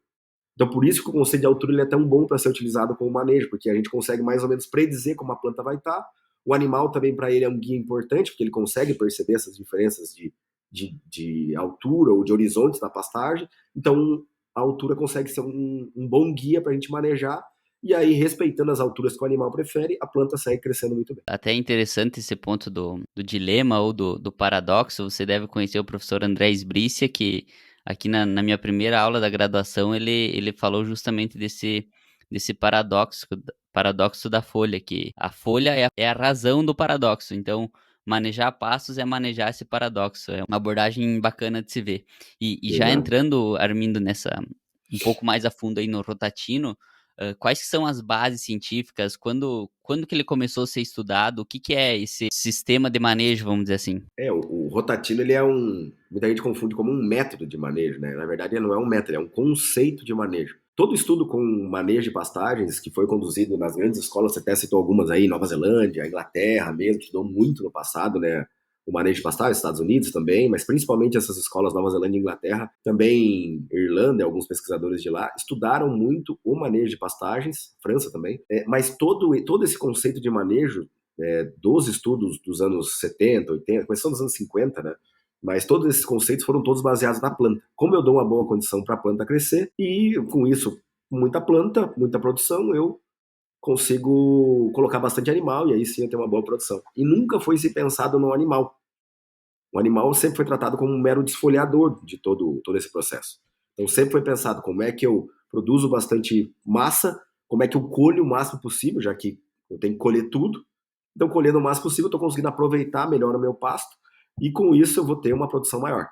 Então, por isso que o conceito de altura ele é tão bom para ser utilizado como manejo, porque a gente consegue mais ou menos predizer como a planta vai estar. O animal também, para ele, é um guia importante, porque ele consegue perceber essas diferenças de altura ou de horizontes da pastagem. Então, a altura consegue ser um bom guia para a gente manejar. E aí, respeitando as alturas que o animal prefere, a planta segue crescendo muito bem. Até é interessante esse ponto do dilema ou do paradoxo. Você deve conhecer o professor André Esbrícia, que aqui na minha primeira aula da graduação ele falou justamente desse paradoxo da folha, que a folha é a razão do paradoxo. Então, manejar pastos é manejar esse paradoxo. É uma abordagem bacana de se ver. E já entrando, Armindo, um pouco mais a fundo aí no Rotatino, quais que são as bases científicas? Quando que ele começou a ser estudado? O que é esse sistema de manejo, vamos dizer assim? O Rotatino, muita gente confunde como um método de manejo, né? Na verdade, ele não é um método, é um conceito de manejo. Todo estudo com manejo de pastagens que foi conduzido nas grandes escolas, você até citou algumas aí, Nova Zelândia, Inglaterra mesmo, que estudou muito no passado, né? O manejo de pastagens, Estados Unidos também, mas principalmente essas escolas, Nova Zelândia e Inglaterra, também Irlanda, alguns pesquisadores de lá, estudaram muito o manejo de pastagens, França também, mas todo esse conceito de manejo dos estudos dos anos 70, 80, começou dos anos 50, né? Mas todos esses conceitos foram todos baseados na planta. Como eu dou uma boa condição para a planta crescer e com isso, muita planta, muita produção, eu consigo colocar bastante animal e aí sim eu tenho uma boa produção. E nunca foi se pensado no animal. O animal sempre foi tratado como um mero desfolhador de todo esse processo. Então sempre foi pensado como é que eu produzo bastante massa, como é que eu colho o máximo possível, já que eu tenho que colher tudo. Então, colhendo o máximo possível, eu estou conseguindo aproveitar melhor o meu pasto e com isso eu vou ter uma produção maior.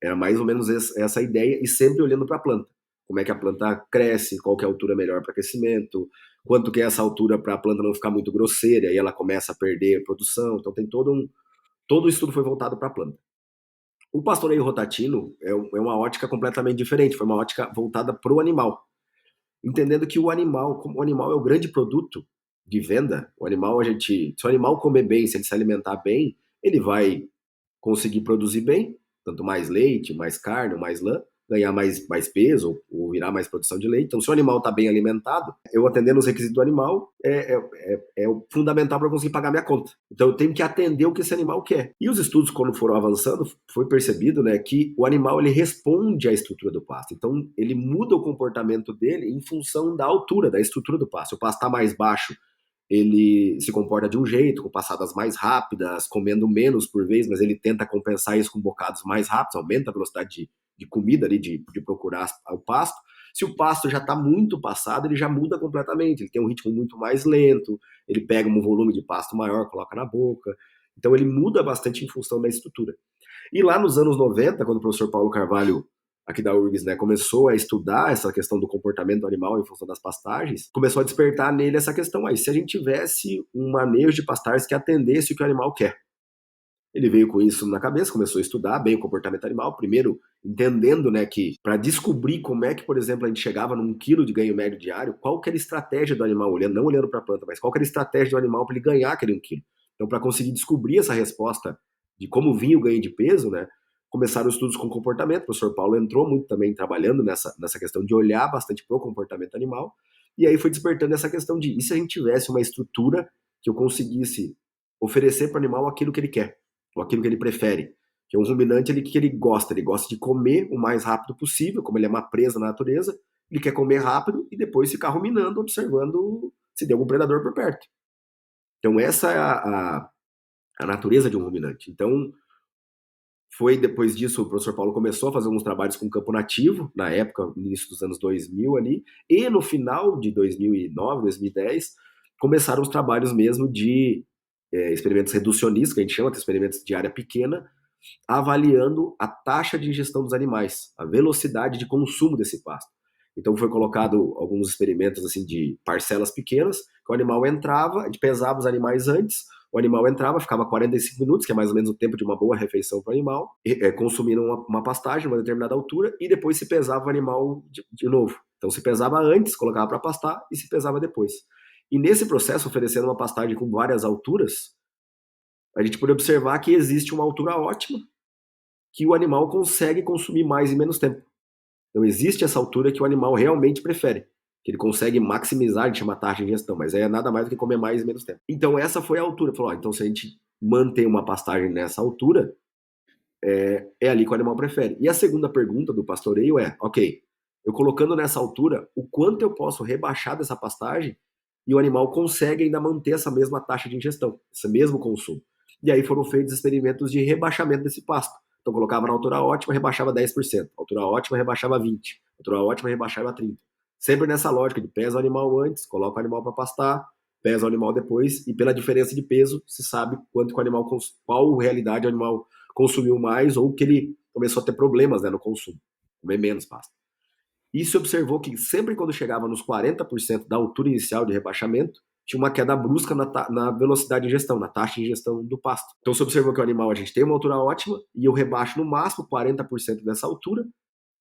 Era mais ou menos essa a ideia e sempre olhando para a planta. Como é que a planta cresce, qual que é a altura melhor para crescimento, quanto que é essa altura para a planta não ficar muito grosseira e aí ela começa a perder produção. Então tem todo o estudo foi voltado para a planta. O pastoreio rotatino é uma ótica completamente diferente, foi uma ótica voltada para o animal. Entendendo que como o animal é o grande produto de venda, se o animal comer bem, se ele se alimentar bem, ele vai conseguir produzir bem, tanto mais leite, mais carne, mais lã, ganhar mais peso ou virar mais produção de leite. Então, se o animal está bem alimentado, eu atendendo os requisitos do animal é o fundamental para conseguir pagar minha conta. Então, eu tenho que atender o que esse animal quer. E os estudos, quando foram avançando, foi percebido, né, que o animal ele responde à estrutura do pasto. Então, ele muda o comportamento dele em função da altura, da estrutura do pasto. Se o pasto está mais baixo, ele se comporta de um jeito, com passadas mais rápidas, comendo menos por vez, mas ele tenta compensar isso com bocados mais rápidos, aumenta a velocidade de comida ali, de procurar o pasto. Se o pasto já está muito passado, ele já muda completamente, ele tem um ritmo muito mais lento, ele pega um volume de pasto maior, coloca na boca, então ele muda bastante em função da estrutura. E lá nos anos 90, quando o professor Paulo Carvalho aqui da URGS, né, começou a estudar essa questão do comportamento animal em função das pastagens, começou a despertar nele essa questão aí, se a gente tivesse um manejo de pastagens que atendesse o que o animal quer. Ele veio com isso na cabeça, começou a estudar bem o comportamento animal, primeiro entendendo, né, que para descobrir como é que, por exemplo, a gente chegava num quilo de ganho médio diário, qual que era a estratégia do animal, não olhando para a planta, mas qual que era a estratégia do animal para ele ganhar aquele 1 quilo. Então, para conseguir descobrir essa resposta de como vinha o ganho de peso, né, começaram estudos com comportamento. O professor Paulo entrou muito também trabalhando nessa questão de olhar bastante para o comportamento animal, e aí foi despertando essa questão de, e se a gente tivesse uma estrutura que eu conseguisse oferecer para o animal aquilo que ele quer, ou aquilo que ele prefere, que é um ruminante, que ele gosta de comer o mais rápido possível, como ele é uma presa na natureza, ele quer comer rápido e depois ficar ruminando, observando se tem algum predador por perto. Então essa é a natureza de um ruminante. Então, foi depois disso, o professor Paulo começou a fazer alguns trabalhos com campo nativo, na época, no início dos anos 2000 ali, e no final de 2009, 2010, começaram os trabalhos mesmo de experimentos reducionistas, que a gente chama de experimentos de área pequena, avaliando a taxa de ingestão dos animais, a velocidade de consumo desse pasto. Então foi colocado alguns experimentos assim de parcelas pequenas, que o animal entrava, a gente pesava os animais antes, o animal entrava, ficava 45 minutos, que é mais ou menos o tempo de uma boa refeição para o animal, consumindo uma pastagem, uma determinada altura, e depois se pesava o animal de novo. Então se pesava antes, colocava para pastar, e se pesava depois. E nesse processo, oferecendo uma pastagem com várias alturas, a gente pode observar que existe uma altura ótima que o animal consegue consumir mais em menos tempo. Então existe essa altura que o animal realmente prefere, que ele consegue maximizar, a gente chama taxa de ingestão, mas é nada mais do que comer mais em menos tempo. Então essa foi a altura. Falou, então se a gente mantém uma pastagem nessa altura, é ali que o animal prefere. E a segunda pergunta do pastoreio é, ok, eu colocando nessa altura, o quanto eu posso rebaixar dessa pastagem e o animal consegue ainda manter essa mesma taxa de ingestão, esse mesmo consumo. E aí foram feitos experimentos de rebaixamento desse pasto. Então colocava na altura ótima, rebaixava 10%, altura ótima, rebaixava 20%, altura ótima, rebaixava 30%. Sempre nessa lógica de pesa o animal antes, coloca o animal para pastar, pesa o animal depois, e pela diferença de peso se sabe quanto que o animal, qual realidade o animal consumiu mais ou que ele começou a ter problemas, né, no consumo, comer menos pasta. E se observou que sempre quando chegava nos 40% da altura inicial de rebaixamento, tinha uma queda brusca na velocidade de ingestão, na taxa de ingestão do pasto. Então se observou que o animal, a gente tem uma altura ótima e eu rebaixo no máximo 40% dessa altura.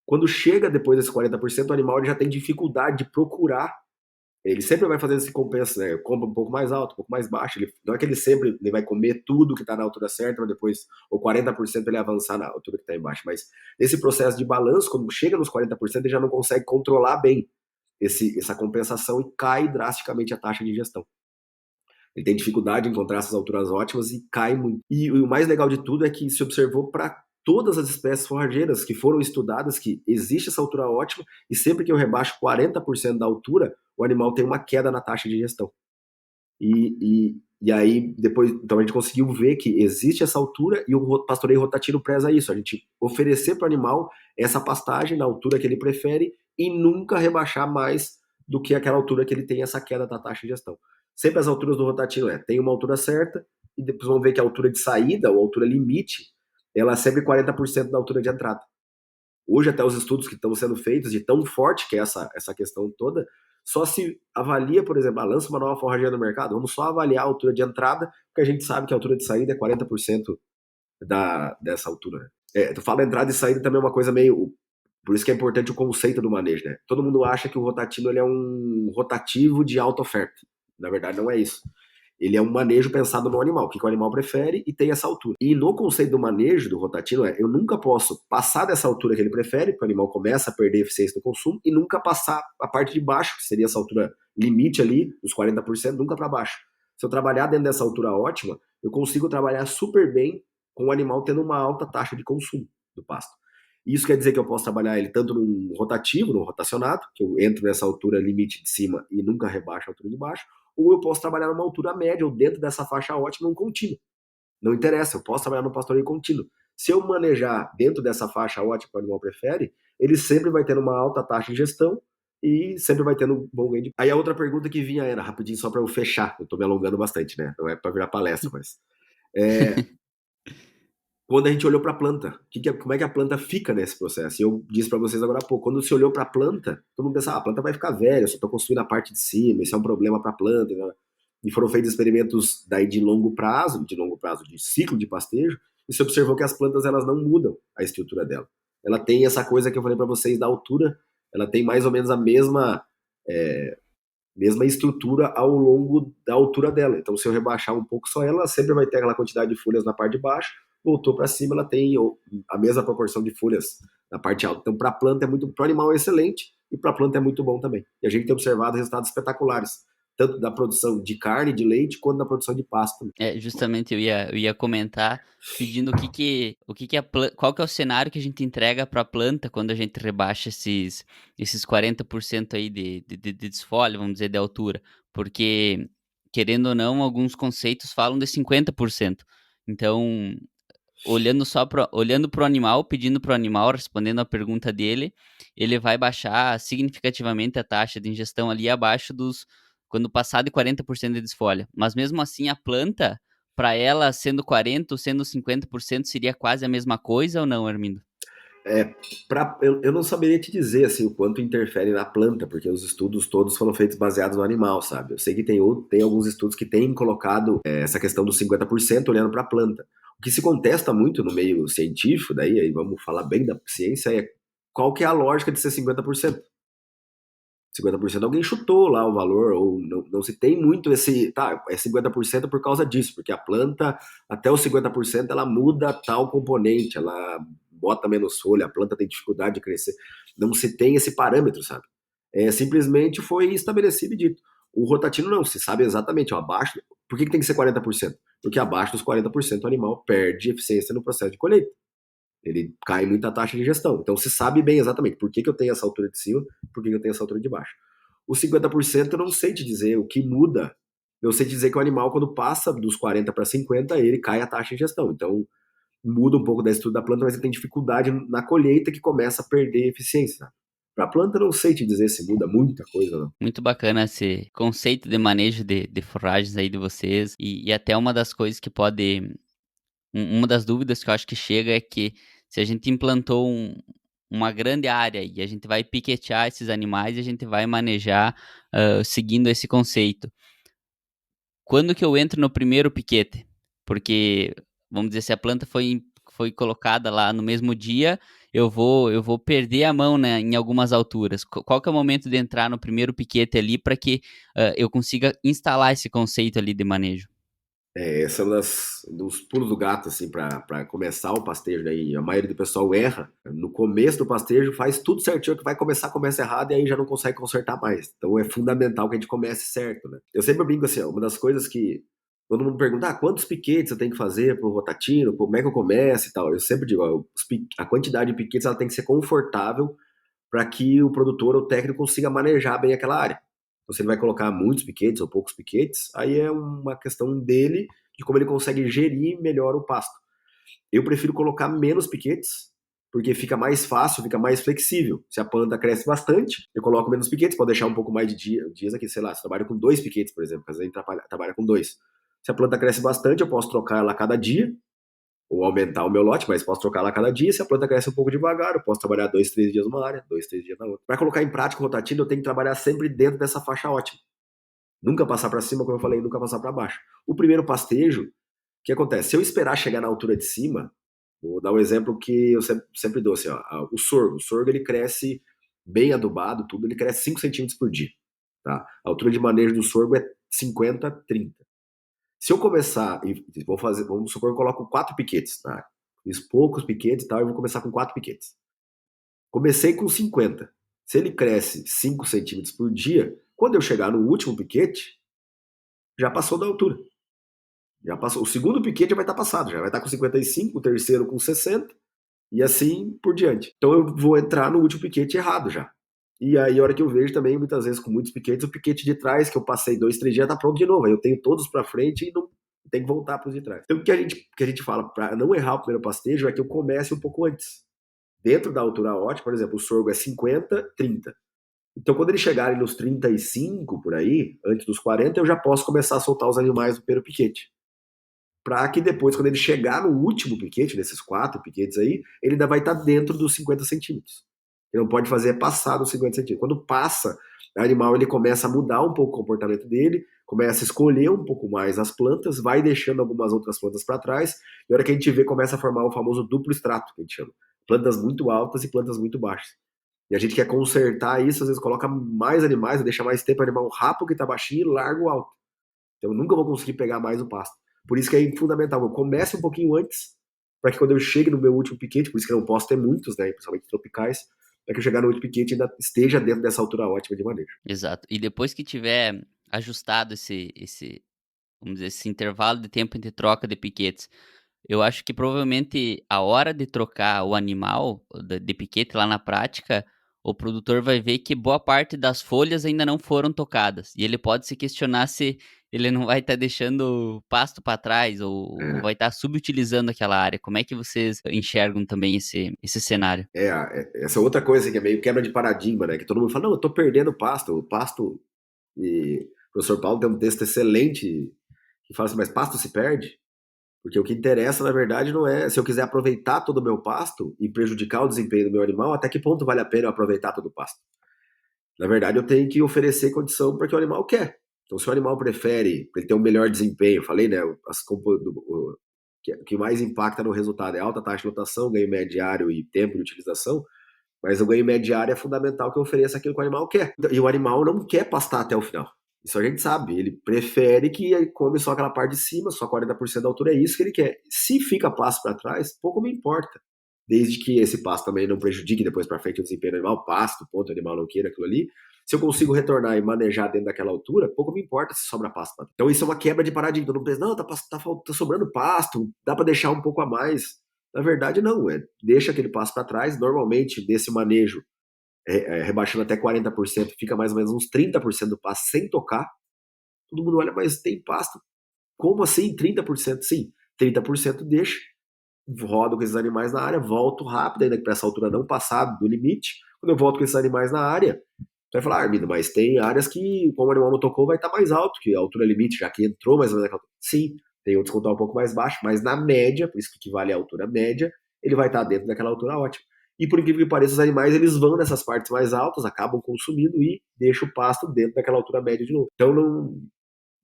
Quando chega depois desse 40%, o animal já tem dificuldade de procurar. Ele sempre vai fazendo esse compensa, né? Compra um pouco mais alto, um pouco mais baixo. Não é que ele vai comer tudo que está na altura certa, mas depois, ou 40% ele avançar na altura que está embaixo. Mas nesse processo de balanço, quando chega nos 40%, ele já não consegue controlar bem essa compensação e cai drasticamente a taxa de ingestão. Ele tem dificuldade em encontrar essas alturas ótimas e cai muito. E o mais legal de tudo é que se observou para todas as espécies forrageiras que foram estudadas que existe essa altura ótima e sempre que eu rebaixo 40% da altura, o animal tem uma queda na taxa de ingestão. E aí, depois, então a gente conseguiu ver que existe essa altura e o pastoreio rotativo preza isso, a gente oferecer para o animal essa pastagem na altura que ele prefere e nunca rebaixar mais do que aquela altura que ele tem essa queda da taxa de ingestão. Sempre as alturas do rotativo tem uma altura certa e depois vamos ver que a altura de saída, ou a altura limite, ela é sempre 40% da altura de entrada. Hoje até os estudos que estão sendo feitos de tão forte que é essa questão toda, só se avalia, por exemplo, lança uma nova forrageira no mercado, vamos só avaliar a altura de entrada, porque a gente sabe que a altura de saída é 40% dessa altura. Tu fala entrada e saída também é uma coisa meio... Por isso que é importante o conceito do manejo, né? Todo mundo acha que o rotativo ele é um rotativo de alta oferta. Na verdade, não é isso. Ele é um manejo pensado no animal, o que o animal prefere e tem essa altura. E no conceito do manejo do rotativo eu nunca posso passar dessa altura que ele prefere, porque o animal começa a perder eficiência no consumo, e nunca passar a parte de baixo, que seria essa altura limite ali, dos 40%, nunca para baixo. Se eu trabalhar dentro dessa altura ótima, eu consigo trabalhar super bem com o animal tendo uma alta taxa de consumo do pasto. Isso quer dizer que eu posso trabalhar ele tanto num rotativo, num rotacionado, que eu entro nessa altura limite de cima e nunca rebaixo a altura de baixo, ou eu posso trabalhar numa altura média ou dentro dessa faixa ótima num contínuo. Não interessa, eu posso trabalhar no pastoreio contínuo. Se eu manejar dentro dessa faixa ótima que o animal prefere, ele sempre vai ter uma alta taxa de gestão e sempre vai tendo um bom ganho de... Aí a outra pergunta que vinha era, rapidinho só para eu fechar, eu tô me alongando bastante, né? Não é para virar palestra, mas... Quando a gente olhou para a planta, como é que a planta fica nesse processo? E eu disse para vocês agora há pouco, quando se olhou para a planta, todo mundo pensa, a planta vai ficar velha, eu só estou construindo a parte de cima, isso é um problema para a planta. Né? E foram feitos experimentos daí de longo prazo, de ciclo de pastejo, e se observou que as plantas elas não mudam a estrutura dela. Ela tem essa coisa que eu falei para vocês da altura, ela tem mais ou menos a mesma estrutura ao longo da altura dela. Então, se eu rebaixar um pouco só ela sempre vai ter aquela quantidade de folhas na parte de baixo, voltou para cima, ela tem a mesma proporção de folhas na parte alta. Então, para a planta é muito, para o animal é excelente e para a planta é muito bom também. E a gente tem observado resultados espetaculares, tanto da produção de carne, de leite, quanto da produção de pasto. Justamente eu ia comentar pedindo qual que é o cenário que a gente entrega para a planta quando a gente rebaixa esses 40% aí de desfolho, vamos dizer, de altura, porque querendo ou não, alguns conceitos falam de 50%. Então, olhando para o animal, pedindo para o animal, respondendo a pergunta dele, ele vai baixar significativamente a taxa de ingestão ali abaixo quando passar de 40% de desfolha. Mas mesmo assim, a planta, para ela, sendo 40% ou sendo 50%, seria quase a mesma coisa ou não, Armindo? Eu não saberia te dizer assim, o quanto interfere na planta, porque os estudos todos foram feitos baseados no animal, sabe? Eu sei que tem alguns estudos que têm colocado essa questão dos 50% olhando para a planta. O que se contesta muito no meio científico, daí aí vamos falar bem da ciência, é qual que é a lógica de ser 50%. 50% alguém chutou lá o valor, ou não se tem muito esse, tá, é 50% por causa disso, porque a planta, até os 50%, ela muda tal componente, ela bota menos folha, a planta tem dificuldade de crescer. Não se tem esse parâmetro, sabe? Simplesmente foi estabelecido e dito. O rotativo não, se sabe exatamente, ó, abaixo, por que tem que ser 40%? Porque abaixo dos 40% o animal perde eficiência no processo de colheita. Ele cai muita taxa de gestão. Então se sabe bem exatamente por que eu tenho essa altura de cima, por que eu tenho essa altura de baixo. Os 50% eu não sei te dizer o que muda. Eu sei te dizer que o animal, quando passa dos 40 para 50, ele cai a taxa de gestão. Então muda um pouco da estrutura da planta, mas ele tem dificuldade na colheita que começa a perder eficiência. Para a planta, eu não sei te dizer se muda muita coisa, não. Muito bacana esse conceito de manejo de forragens aí de vocês. E até uma das coisas que pode. Uma das dúvidas que eu acho que chega é que se a gente implantou uma grande área e a gente vai piquetear esses animais e a gente vai manejar seguindo esse conceito. Quando que eu entro no primeiro piquete? Porque, vamos dizer, se a planta foi colocada lá no mesmo dia, eu vou perder a mão, né, em algumas alturas. Qual que é o momento de entrar no primeiro piquete ali para que eu consiga instalar esse conceito ali de manejo? Esse é um dos pulos do gato, assim, para começar o pastejo. Daí a maioria do pessoal erra. No começo do pastejo, faz tudo certinho, que vai começar, começa errado e aí já não consegue consertar mais. Então é fundamental que a gente comece certo, né? Eu sempre brinco assim, ó, uma das coisas que todo mundo pergunta, quantos piquetes eu tenho que fazer pro rotatino, como é que eu começo e tal. Eu sempre digo, ó, a quantidade de piquetes ela tem que ser confortável para que o produtor ou o técnico consiga manejar bem aquela área. Então, se ele vai colocar muitos piquetes ou poucos piquetes, aí é uma questão dele, de como ele consegue gerir melhor o pasto. Eu prefiro colocar menos piquetes, porque fica mais fácil, fica mais flexível. Se a planta cresce bastante, eu coloco menos piquetes, pode deixar um pouco mais de dias aqui, sei lá, você trabalha com 2 piquetes, por exemplo, às vezes a gente trabalha com 2. Se a planta cresce bastante, eu posso trocar ela a cada dia, ou aumentar o meu lote, mas posso trocar lá cada dia. Se a planta cresce um pouco devagar, eu posso trabalhar 2, 3 dias numa área, 2, 3 dias na outra. Para colocar em prática o rotativo, eu tenho que trabalhar sempre dentro dessa faixa ótima. Nunca passar para cima, como eu falei, nunca passar para baixo. O primeiro pastejo, o que acontece? Se eu esperar chegar na altura de cima, vou dar um exemplo que eu sempre dou, assim, ó, o sorgo ele cresce bem adubado, tudo, ele cresce 5 centímetros por dia. Tá? A altura de manejo do sorgo é 50, 30. Se eu começar e vamos supor que eu coloco 4 piquetes, tá? Fiz poucos piquetes e tal, eu vou começar com 4 piquetes. Comecei com 50. Se ele cresce 5 centímetros por dia, quando eu chegar no último piquete, já passou da altura. Já passou. O segundo piquete já vai estar passado, já vai estar com 55, o terceiro com 60 e assim por diante. Então eu vou entrar no último piquete errado já. E aí, a hora que eu vejo também, muitas vezes com muitos piquetes, o piquete de trás, que eu passei 2, 3 dias, tá pronto de novo. Aí eu tenho todos para frente e não tem que voltar para os de trás. Então, o que a gente fala, para não errar o primeiro pastejo, é que eu comece um pouco antes. Dentro da altura ótima, por exemplo, o sorgo é 50, 30. Então, quando eles chegarem nos 35 por aí, antes dos 40, eu já posso começar a soltar os animais do primeiro piquete. Para que depois, quando ele chegar no último piquete, desses 4 piquetes aí, ele ainda vai estar dentro dos 50 centímetros. Ele não pode fazer passar dos 50 centímetros. Quando passa, o animal ele começa a mudar um pouco o comportamento dele, começa a escolher um pouco mais as plantas, vai deixando algumas outras plantas para trás, e a hora que a gente vê, começa a formar o famoso duplo extrato, que a gente chama. Plantas muito altas e plantas muito baixas. E a gente quer consertar isso, às vezes coloca mais animais, deixa mais tempo o animal rápido que está baixinho e larga o alto. Então eu nunca vou conseguir pegar mais o pasto. Por isso que é fundamental, eu comece um pouquinho antes, para que quando eu chegue no meu último piquete, por isso que eu não posso ter muitos, né, principalmente tropicais, para que eu chegar no último piquete ainda esteja dentro dessa altura ótima de manejo. Exato. E depois que tiver ajustado vamos dizer, esse intervalo de tempo entre troca de piquetes, eu acho que provavelmente a hora de trocar o animal de piquete lá na prática, o produtor vai ver que boa parte das folhas ainda não foram tocadas. E ele pode se questionar se ele não vai estar deixando pasto para trás ou É, vai estar subutilizando aquela área. Como é que vocês enxergam também esse cenário? essa outra coisa que é meio quebra de paradigma, né? Que todo mundo fala, não, eu tô perdendo pasto. O pasto, e professor Paulo tem um texto excelente que fala assim, mas pasto se perde? Porque o que interessa, na verdade, não é se eu quiser aproveitar todo o meu pasto e prejudicar o desempenho do meu animal, até que ponto vale a pena eu aproveitar todo o pasto? Na verdade, eu tenho que oferecer condição para que o animal quer. Então, se o animal prefere, ele ter um melhor desempenho, falei, né? O que mais impacta no resultado é alta taxa de lotação, ganho médio diário e tempo de utilização, mas o ganho médio diário é fundamental que eu ofereça aquilo que o animal quer. E o animal não quer pastar até o final. Isso a gente sabe. Ele prefere que ele come só aquela parte de cima, só 40% da altura, é isso que ele quer. Se fica pasto para trás, pouco me importa. Desde que esse pasto também não prejudique depois para frente o desempenho do animal, pasto, ponto, o animal não queira aquilo ali. Se eu consigo retornar e manejar dentro daquela altura, pouco me importa se sobra pasto. Então isso é uma quebra de paradigma. Não pensa, não, tá sobrando pasto, dá para deixar um pouco a mais. Na verdade, não. Deixa aquele pasto para trás. Normalmente, desse manejo, rebaixando até 40%, fica mais ou menos uns 30% do pasto sem tocar. Todo mundo olha, mas tem pasto. Como assim 30%? Sim, 30% deixa, rodo com esses animais na área, volto rápido, ainda que para essa altura não passar do limite. Quando eu volto com esses animais na área, você vai falar, Armindo, mas tem áreas que, como o animal não tocou, vai estar mais alto, que a altura limite, já que entrou mais ou menos naquela altura. Sim, tem outros que vão estar um pouco mais baixo, mas na média, por isso que equivale à altura média, ele vai estar dentro daquela altura ótima. E por incrível que pareça, os animais eles vão nessas partes mais altas, acabam consumindo e deixam o pasto dentro daquela altura média de novo. Então não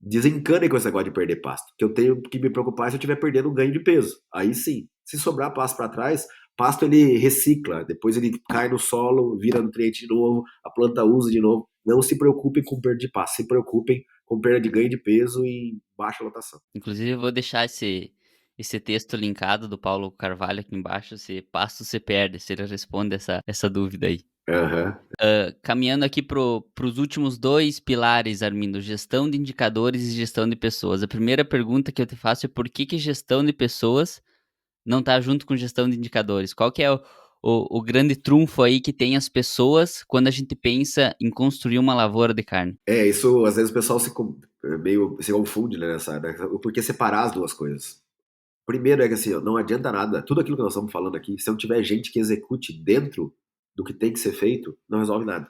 desencane com esse negócio de perder pasto. O que eu tenho que me preocupar é se eu estiver perdendo um ganho de peso. Aí sim, se sobrar pasto para trás, pasto ele recicla, depois ele cai no solo, vira nutriente de novo, a planta usa de novo. Não se preocupem com perda de pasto, se preocupem com perda de ganho de peso e baixa lotação. Inclusive, eu vou deixar esse texto linkado do Paulo Carvalho aqui embaixo, se pasto se perde, se ele responde essa dúvida aí. Uhum. Caminhando aqui para os últimos dois pilares, Armindo, gestão de indicadores e gestão de pessoas. A primeira pergunta que eu te faço é por que gestão de pessoas não está junto com gestão de indicadores? Qual que é o grande trunfo aí que tem as pessoas quando a gente pensa em construir uma lavoura de carne? Isso às vezes o pessoal meio se confunde, né, nessa, né? O porquê separar as duas coisas. Primeiro é que assim, ó, não adianta nada, tudo aquilo que nós estamos falando aqui, se não tiver gente que execute dentro do que tem que ser feito, não resolve nada.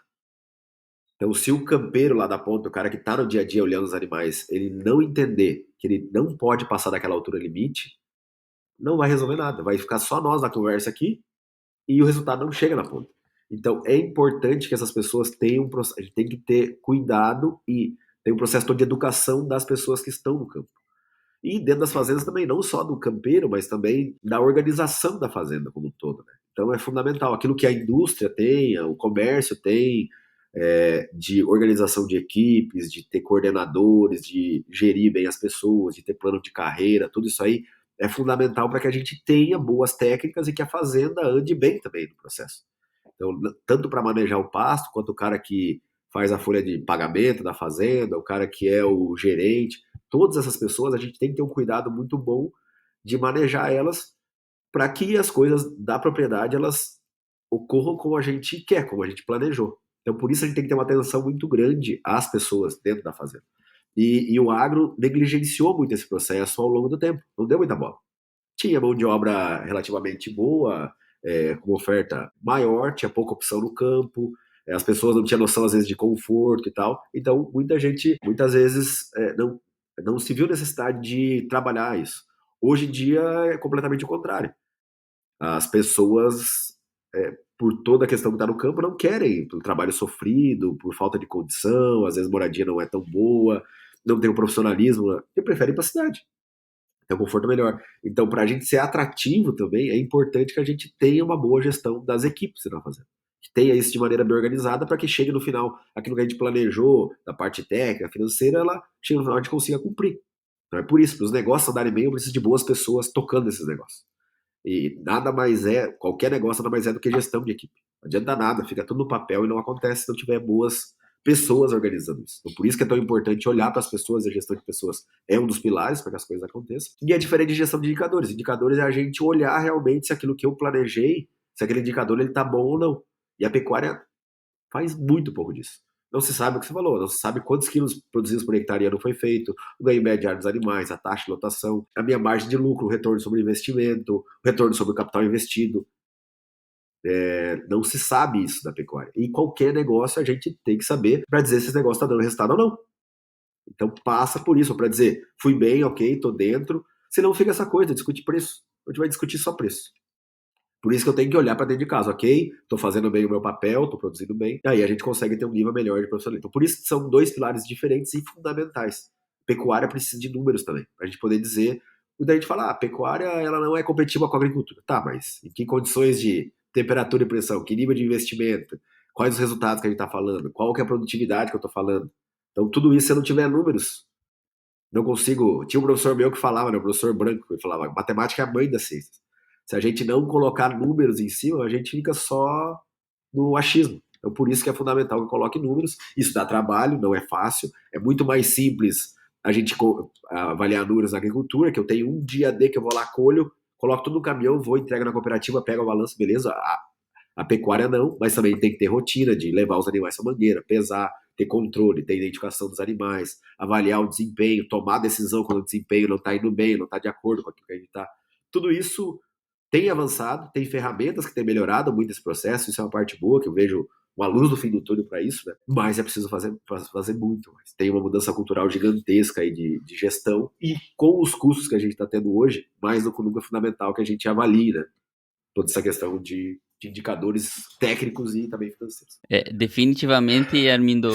Então, se o campeiro lá da ponta, o cara que está no dia a dia olhando os animais, ele não entender que ele não pode passar daquela altura limite, não vai resolver nada. Vai ficar só nós na conversa aqui e o resultado não chega na ponta. Então, é importante que essas pessoas tenham, a gente tem que ter cuidado e tem um processo todo de educação das pessoas que estão no campo. E dentro das fazendas também, não só do campeiro, mas também da organização da fazenda como um todo, né? Então é fundamental. Aquilo que a indústria tem, o comércio tem, de organização de equipes, de ter coordenadores, de gerir bem as pessoas, de ter plano de carreira, tudo isso aí é fundamental para que a gente tenha boas técnicas e que a fazenda ande bem também no processo. Então, tanto para manejar o pasto, quanto o cara que faz a folha de pagamento da fazenda, o cara que é o gerente, todas essas pessoas a gente tem que ter um cuidado muito bom de manejar elas para que as coisas da propriedade elas ocorram como a gente quer, como a gente planejou. Então, por isso a gente tem que ter uma atenção muito grande às pessoas dentro da fazenda. E o agro negligenciou muito esse processo ao longo do tempo, não deu muita bola. Tinha mão de obra relativamente boa, com oferta maior, tinha pouca opção no campo, as pessoas não tinham noção, às vezes, de conforto e tal. Então, muita gente, muitas vezes, não se viu necessidade de trabalhar isso. Hoje em dia é completamente o contrário. As pessoas, por toda a questão que está no campo, não querem, pelo trabalho sofrido, por falta de condição, às vezes moradia não é tão boa, não tem o profissionalismo, e preferem ir para a cidade. Tem um conforto melhor. Então, para a gente ser atrativo também, é importante que a gente tenha uma boa gestão das equipes que você está fazendo. Que tenha isso de maneira bem organizada para que chegue no final, aquilo que a gente planejou, da parte técnica, financeira, ela chegue no final e a gente consiga cumprir. Então é por isso, para os negócios andarem bem, eu preciso de boas pessoas tocando esses negócios. E nada mais qualquer negócio nada mais é do que gestão de equipe. Não adianta nada, fica tudo no papel e não acontece se não tiver boas pessoas organizando isso. Então, por isso que é tão importante olhar para as pessoas, a gestão de pessoas é um dos pilares para que as coisas aconteçam. E é diferente de gestão de indicadores. Indicadores é a gente olhar realmente se aquilo que eu planejei, se aquele indicador ele está bom ou não. E a pecuária faz muito pouco disso. Não se sabe o que você falou, não se sabe quantos quilos produzidos por hectare ano foi feito, o ganho médio diário dos animais, a taxa de lotação, a minha margem de lucro, o retorno sobre o investimento, o retorno sobre o capital investido. Não se sabe isso da pecuária. E qualquer negócio a gente tem que saber para dizer se esse negócio está dando resultado ou não. Então passa por isso, para dizer, fui bem, ok, tô dentro. Senão fica essa coisa, discute preço. A gente vai discutir só preço. Por isso que eu tenho que olhar para dentro de casa, ok? Estou fazendo bem o meu papel, estou produzindo bem. E aí a gente consegue ter um nível melhor de profissionalismo. Então, por isso que são dois pilares diferentes e fundamentais. Pecuária precisa de números também, para a gente poder dizer. Muita gente fala, a pecuária ela não é competitiva com a agricultura. Tá, mas em que condições de temperatura e pressão? Que nível de investimento? Quais os resultados que a gente está falando? Qual que é a produtividade que eu estou falando? Então, tudo isso, se eu não tiver números, não consigo. Tinha um professor meu que falava, né, o professor Branco, ele falava: matemática é a mãe das ciências. Se a gente não colocar números em cima, a gente fica só no achismo. Então, por isso que é fundamental que eu coloque números. Isso dá trabalho, não é fácil. É muito mais simples a gente avaliar números na agricultura, que eu tenho um dia D que eu vou lá, colho, coloco tudo no caminhão, vou, entrego na cooperativa, pego a balança, beleza. A pecuária não, mas também tem que ter rotina de levar os animais para mangueira, pesar, ter controle, ter identificação dos animais, avaliar o desempenho, tomar decisão quando o desempenho não está indo bem, não está de acordo com aquilo que a gente está. Tudo isso tem avançado, tem ferramentas que têm melhorado muito esse processo, isso é uma parte boa, que eu vejo uma luz no fim do túnel para isso, né? Mas é preciso fazer muito mais. Tem uma mudança cultural gigantesca aí de gestão, e com os custos que a gente está tendo hoje, mais do que nunca é fundamental que a gente avalie, né? Toda essa questão de indicadores técnicos e também financeiros. Definitivamente, Armindo,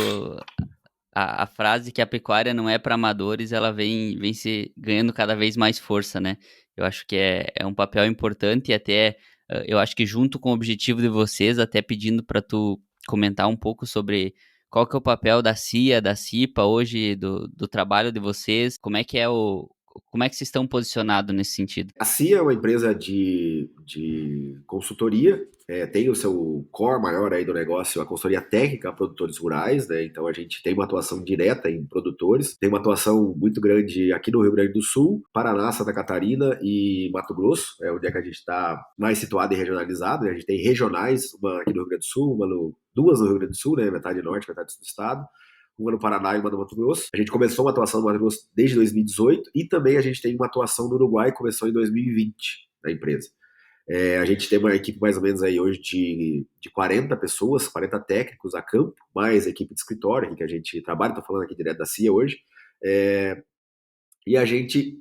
a frase que a pecuária não é para amadores, ela vem se ganhando cada vez mais força, né? Eu acho que é um papel importante e até eu acho que junto com o objetivo de vocês, até pedindo para tu comentar um pouco sobre qual que é o papel da CIA, da CIPA hoje, do trabalho de vocês, como é que vocês estão posicionados nesse sentido? A CIA é uma empresa de consultoria, tem o seu core maior aí do negócio, a consultoria técnica a produtores rurais, né? Então a gente tem uma atuação direta em produtores, tem uma atuação muito grande aqui no Rio Grande do Sul, Paraná, Santa Catarina e Mato Grosso, é onde é que a gente está mais situado e regionalizado, né? A gente tem regionais, uma aqui no Rio Grande do Sul, duas no Rio Grande do Sul, né? Metade norte, metade sul do estado, uma no Paraná e uma no Mato Grosso. A gente começou uma atuação no Mato Grosso desde 2018 e também a gente tem uma atuação no Uruguai, que começou em 2020 na empresa. A gente tem uma equipe mais ou menos aí hoje de 40 pessoas, 40 técnicos a campo, mais a equipe de escritório aqui que a gente trabalha, estou falando aqui direto da CIA hoje. E a gente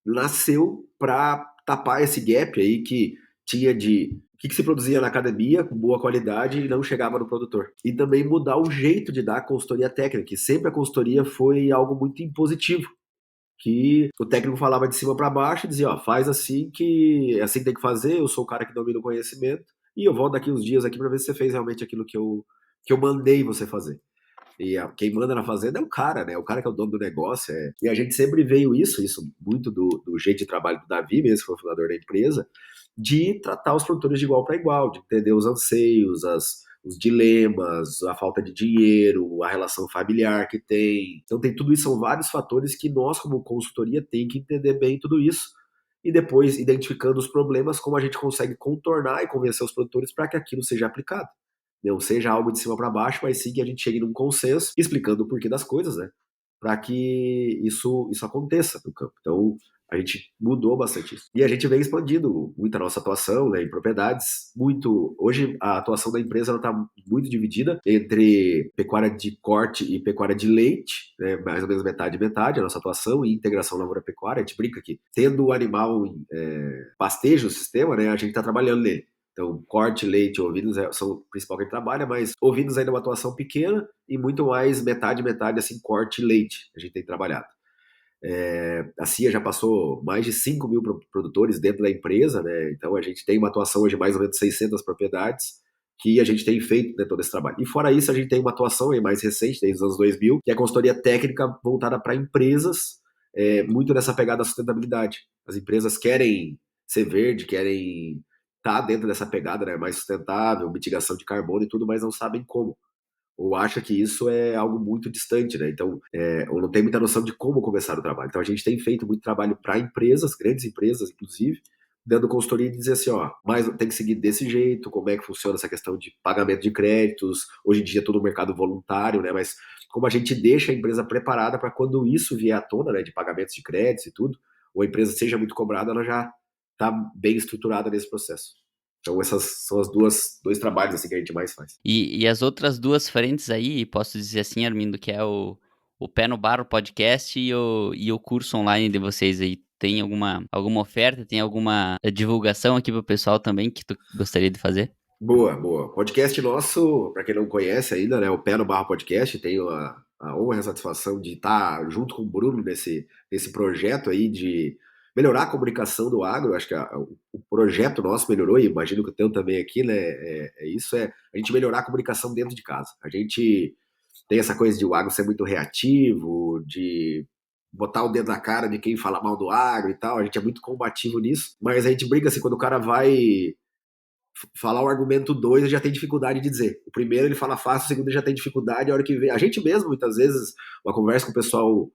nasceu para tapar esse gap aí que tinha de o que se produzia na academia com boa qualidade e não chegava no produtor. E também mudar o jeito de dar a consultoria técnica, que sempre a consultoria foi algo muito impositivo, que o técnico falava de cima para baixo e dizia, ó, faz assim que é assim que tem que fazer, eu sou o cara que domina o conhecimento e eu volto daqui uns dias aqui para ver se você fez realmente aquilo que eu mandei você fazer. E quem manda na fazenda é o cara, né? O cara que é o dono do negócio. E a gente sempre veio isso muito do jeito de trabalho do Davi, mesmo que foi o fundador da empresa, de tratar os produtores de igual para igual, de entender os anseios, os dilemas, a falta de dinheiro, a relação familiar que tem. Então tem tudo isso, são vários fatores que nós, como consultoria, tem que entender bem tudo isso. E depois, identificando os problemas, como a gente consegue contornar e convencer os produtores para que aquilo seja aplicado. Não seja algo de cima para baixo, mas sim que a gente chegue num consenso, explicando o porquê das coisas, né? Para que isso aconteça no campo. Então, a gente mudou bastante isso. E a gente vem expandindo muito a nossa atuação, né, em propriedades. Hoje, a atuação da empresa está muito dividida entre pecuária de corte e pecuária de leite, né, mais ou menos metade metade a nossa atuação, e integração lavoura-pecuária. A gente brinca que, tendo o animal pastejo, o sistema, né, a gente está trabalhando nele. Então, corte, leite, ovinos são o principal que a gente trabalha, mas ovinos ainda é uma atuação pequena e muito mais metade, metade, assim, corte e leite a gente tem trabalhado. A CIA já passou mais de 5 mil produtores dentro da empresa, né? Então a gente tem uma atuação hoje de mais ou menos 600 propriedades que a gente tem feito, né, todo esse trabalho. E fora isso, a gente tem uma atuação aí mais recente, desde os anos 2000, que é a consultoria técnica voltada para empresas, muito nessa pegada da sustentabilidade. As empresas querem ser verde, querem estar dentro dessa pegada, né, mais sustentável, mitigação de carbono e tudo, mas não sabem como. Ou acha que isso é algo muito distante, né? Então, ou não tem muita noção de como começar o trabalho. Então, a gente tem feito muito trabalho para empresas, grandes empresas, inclusive, dando consultoria e dizer assim, ó, mas tem que seguir desse jeito, como é que funciona essa questão de pagamento de créditos, hoje em dia todo o mercado voluntário, né? Mas como a gente deixa a empresa preparada para quando isso vier à tona, né, de pagamentos de créditos e tudo, ou a empresa seja muito cobrada, ela já está bem estruturada nesse processo. Então, essas são dois trabalhos assim, que a gente mais faz. E as outras duas frentes aí, posso dizer assim, Armindo, que é o Pé no Barro podcast e o curso online de vocês aí. Tem alguma oferta, tem alguma divulgação aqui pro pessoal também que tu gostaria de fazer? Boa, boa. Podcast nosso, para quem não conhece ainda, né? O Pé no Barro Podcast. Tenho a honra e a satisfação de estar junto com o Bruno nesse projeto aí de melhorar a comunicação do agro. Acho que o projeto nosso melhorou, e imagino que o teu também aqui, né? É a gente melhorar a comunicação dentro de casa. A gente tem essa coisa de o agro ser muito reativo, de botar o dedo na cara de quem fala mal do agro e tal. A gente é muito combativo nisso, mas a gente briga assim quando o cara vai falar o argumento 2, ele já tem dificuldade de dizer. O primeiro ele fala fácil, o segundo ele já tem dificuldade, a hora que vem. A gente mesmo, muitas vezes, uma conversa com o pessoal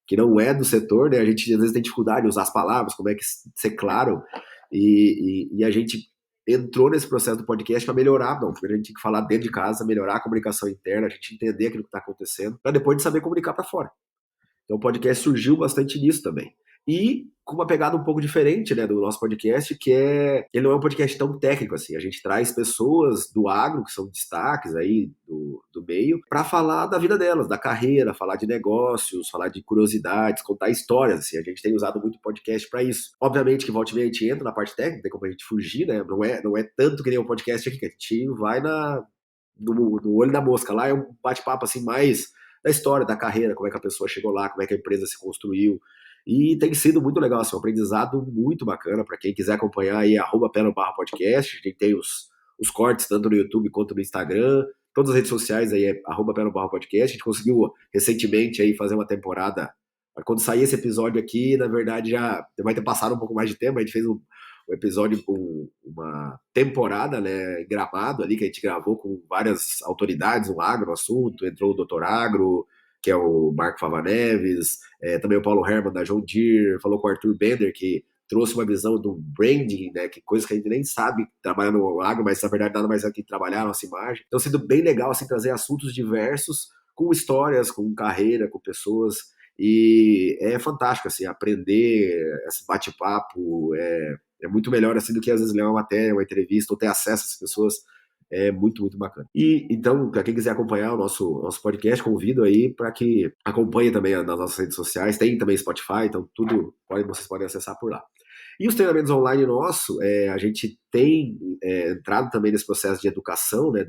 que não é do setor, né? A gente às vezes tem dificuldade de usar as palavras, como é que ser claro. E a gente entrou nesse processo do podcast para melhorar, não, porque a gente tem que falar dentro de casa, melhorar a comunicação interna, a gente entender aquilo que está acontecendo, para depois de saber comunicar para fora. Então o podcast surgiu bastante nisso também. E com uma pegada um pouco diferente, né, do nosso podcast, que ele não é um podcast tão técnico assim. A gente traz pessoas do agro, que são destaques aí do meio, para falar da vida delas, da carreira, falar de negócios, falar de curiosidades, contar histórias, assim. A gente tem usado muito podcast para isso. Obviamente que volta e meia a gente entra na parte técnica, tem como a gente fugir, né? Não é tanto que nem um podcast aqui, que a gente vai no olho da mosca. Lá é um bate-papo assim mais da história, da carreira, como é que a pessoa chegou lá, como é que a empresa se construiu. E tem sido muito legal, assim, um aprendizado muito bacana para quem quiser acompanhar aí, @Pé no Barra Podcast. A gente tem os cortes tanto no YouTube quanto no Instagram. Todas as redes sociais aí é @Pé no Barra Podcast. A gente conseguiu recentemente aí fazer uma temporada. Quando sair esse episódio aqui, na verdade já vai ter passado um pouco mais de tempo. A gente fez um episódio com uma temporada, né, gravado ali, que a gente gravou com várias autoridades no agro, no assunto. Entrou o Doutor Agro, que é o Marco Fava Neves, também o Paulo Herman da John Deere, falou com o Arthur Bender, que trouxe uma visão do branding, né, que coisa que a gente nem sabe trabalhar no agro, mas na verdade nada mais é que trabalhar a nossa imagem. Então, sendo bem legal assim trazer assuntos diversos, com histórias, com carreira, com pessoas, e é fantástico assim aprender esse bate-papo, é muito melhor assim do que às vezes ler uma matéria, uma entrevista ou ter acesso a essas pessoas. É muito, muito bacana. E então, para quem quiser acompanhar o nosso podcast, convido aí para que acompanhe também nas nossas redes sociais. Tem também Spotify, então vocês podem acessar por lá. E os treinamentos online nosso, a gente tem entrado também nesse processo de educação, né,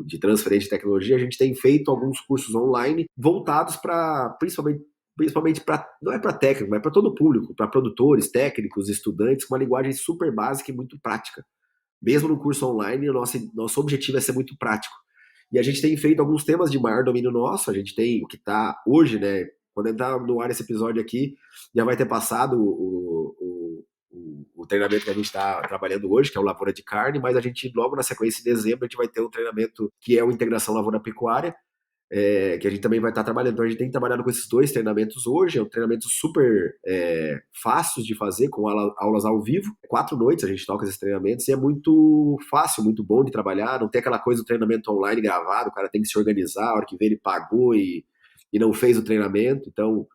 de transferência de tecnologia. A gente tem feito alguns cursos online voltados para, principalmente para, não é para técnico, mas para todo o público, para produtores, técnicos, estudantes, com uma linguagem super básica e muito prática. Mesmo no curso online, o nosso objetivo é ser muito prático. E a gente tem feito alguns temas de maior domínio nosso. A gente tem o que está hoje, né? Quando entrar no ar esse episódio aqui, já vai ter passado o treinamento que a gente está trabalhando hoje, que é o Lavoura de Carne, mas a gente, logo na sequência, em dezembro, a gente vai ter um treinamento que é o Integração Lavoura-Pecuária, que a gente também vai estar trabalhando. Então, a gente tem trabalhado com esses dois treinamentos hoje. É um treinamento super fácil de fazer, com aulas ao vivo. 4 noites a gente toca esses treinamentos e é muito fácil, muito bom de trabalhar. Não tem aquela coisa do treinamento online gravado, o cara tem que se organizar, a hora que vem ele pagou e não fez o treinamento. Então,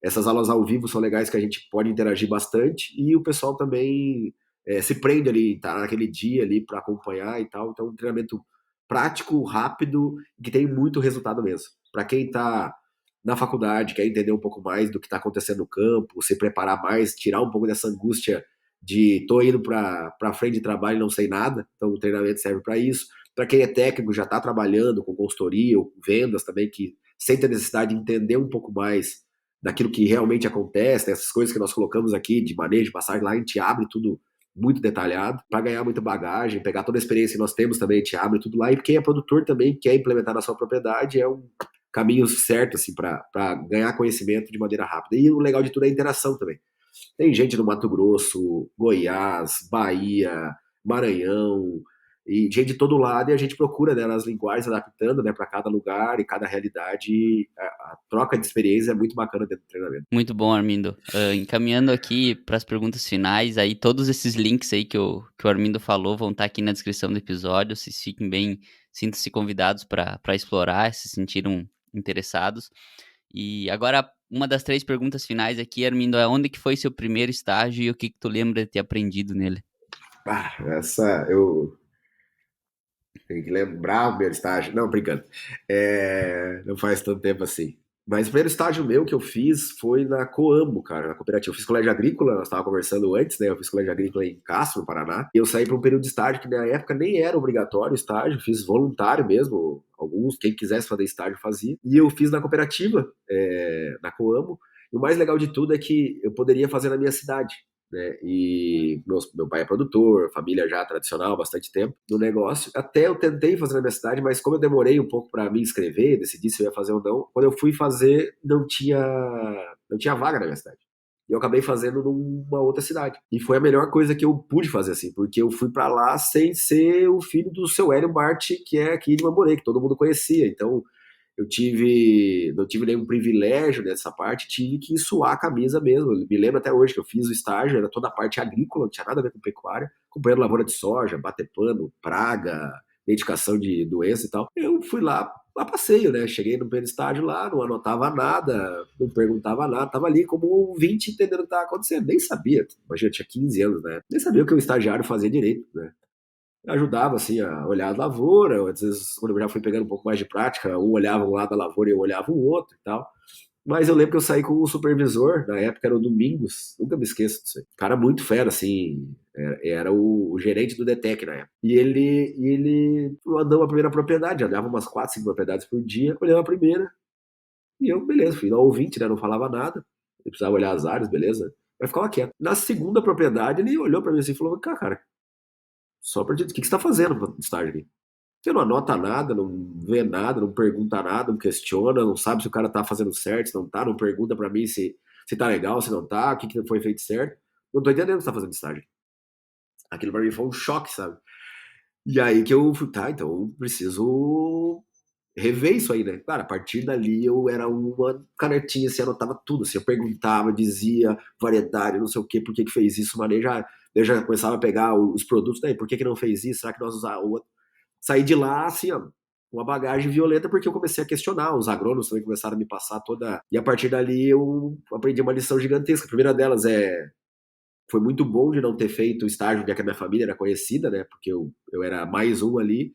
essas aulas ao vivo são legais, que a gente pode interagir bastante, e o pessoal também se prende ali, tá naquele dia ali para acompanhar e tal. Então, um treinamento prático, rápido, que tem muito resultado mesmo. Para quem está na faculdade, quer entender um pouco mais do que está acontecendo no campo, se preparar mais, tirar um pouco dessa angústia de tô indo para frente de trabalho e não sei nada. Então, o treinamento serve para isso. Para quem é técnico, já está trabalhando com consultoria ou vendas também, que sente a necessidade de entender um pouco mais daquilo que realmente acontece, né? Essas coisas que nós colocamos aqui de manejo, passagem lá, a gente abre tudo muito detalhado para ganhar muita bagagem, pegar toda a experiência que nós temos também, a gente abre tudo lá. E quem é produtor também quer implementar na sua propriedade, é um caminho certo assim para ganhar conhecimento de maneira rápida. E o legal de tudo é a interação também. Tem gente do Mato Grosso, Goiás, Bahia, Maranhão, e gente de todo lado, e a gente procura, né, as linguagens adaptando, né, para cada lugar e cada realidade. E a troca de experiência é muito bacana dentro do treinamento. Muito bom, Armindo. Encaminhando aqui para as perguntas finais, aí todos esses links aí que o Armindo falou vão estar aqui na descrição do episódio. Vocês fiquem bem, sintam-se convidados para explorar, se sentiram interessados. E agora, uma das 3 perguntas finais aqui, Armindo, é onde que foi seu primeiro estágio e o que tu lembra de ter aprendido nele? Ah, essa eu Tem que lembrar o primeiro estágio. Não, brincando. Não faz tanto tempo assim. Mas o primeiro estágio meu que eu fiz foi na Coamo, cara, na cooperativa. Eu fiz colégio agrícola, nós estávamos conversando antes, né? Eu fiz colégio agrícola em Castro, no Paraná. E eu saí para um período de estágio que na época nem era obrigatório estágio, fiz voluntário mesmo. Alguns, quem quisesse fazer estágio fazia. E eu fiz na cooperativa, na Coamo. E o mais legal de tudo é que eu poderia fazer na minha cidade, né? E meu pai é produtor, família já tradicional, bastante tempo no negócio. Até eu tentei fazer na minha cidade, mas como eu demorei um pouco para me inscrever, decidir se eu ia fazer ou não, quando eu fui fazer, não tinha vaga na minha cidade. E eu acabei fazendo numa outra cidade. E foi a melhor coisa que eu pude fazer, assim, porque eu fui para lá sem ser o filho do seu Hélio Bart, que é aqui de Mamborê, que todo mundo conhecia. Então, não tive nenhum privilégio nessa parte, tive que suar a camisa mesmo. Eu me lembro até hoje que eu fiz o estágio, era toda a parte agrícola, não tinha nada a ver com pecuária, acompanhando lavoura de soja, bater pano, praga, medicação de doença e tal. Eu fui lá a passeio, né? Cheguei no primeiro estágio lá, não anotava nada, não perguntava nada, tava ali como um ouvinte entendendo o que estava acontecendo. Nem sabia, imagina, eu tinha 15 anos, né? Nem sabia o que o estagiário fazia direito, né? Ajudava assim a olhar a lavoura, às vezes quando eu já fui pegando um pouco mais de prática, um olhava um lado da lavoura e eu olhava o outro e tal. Mas eu lembro que eu saí com o supervisor, na época era o Domingos, nunca me esqueço disso aí. Cara muito fera, assim, era o gerente do DTEC na época. E ele andou a primeira propriedade, andava umas 4, 5 propriedades por dia, olhando a primeira, e eu, beleza, fui no ouvinte, né, não falava nada, ele precisava olhar as áreas, beleza, mas ficava quieto. Na segunda propriedade, ele olhou pra mim assim e falou, cara, só pra gente, o que você tá fazendo no estágio aqui? Você não anota nada, não vê nada, não pergunta nada, não questiona, não sabe se o cara tá fazendo certo, se não tá, não pergunta pra mim se tá legal, se não tá, o que, que foi feito certo. Não tô entendendo o que você tá fazendo estágio. Aquilo pra mim foi um choque, sabe? E aí que eu fui, tá, então eu preciso rever isso aí, né? Cara, a partir dali eu era uma canetinha, assim, anotava tudo, assim, eu perguntava, dizia variedade, não sei o que, por que que fez isso, mas eu já começava a pegar os produtos, daí, por que que não fez isso, será que nós usávamos saí de lá, assim, ó, uma bagagem violenta, porque eu comecei a questionar. Os agrônomos também começaram a me passar toda. E a partir dali eu aprendi uma lição gigantesca. A primeira delas foi muito bom de não ter feito o estágio, já que a minha família era conhecida, né? Porque eu era mais um ali.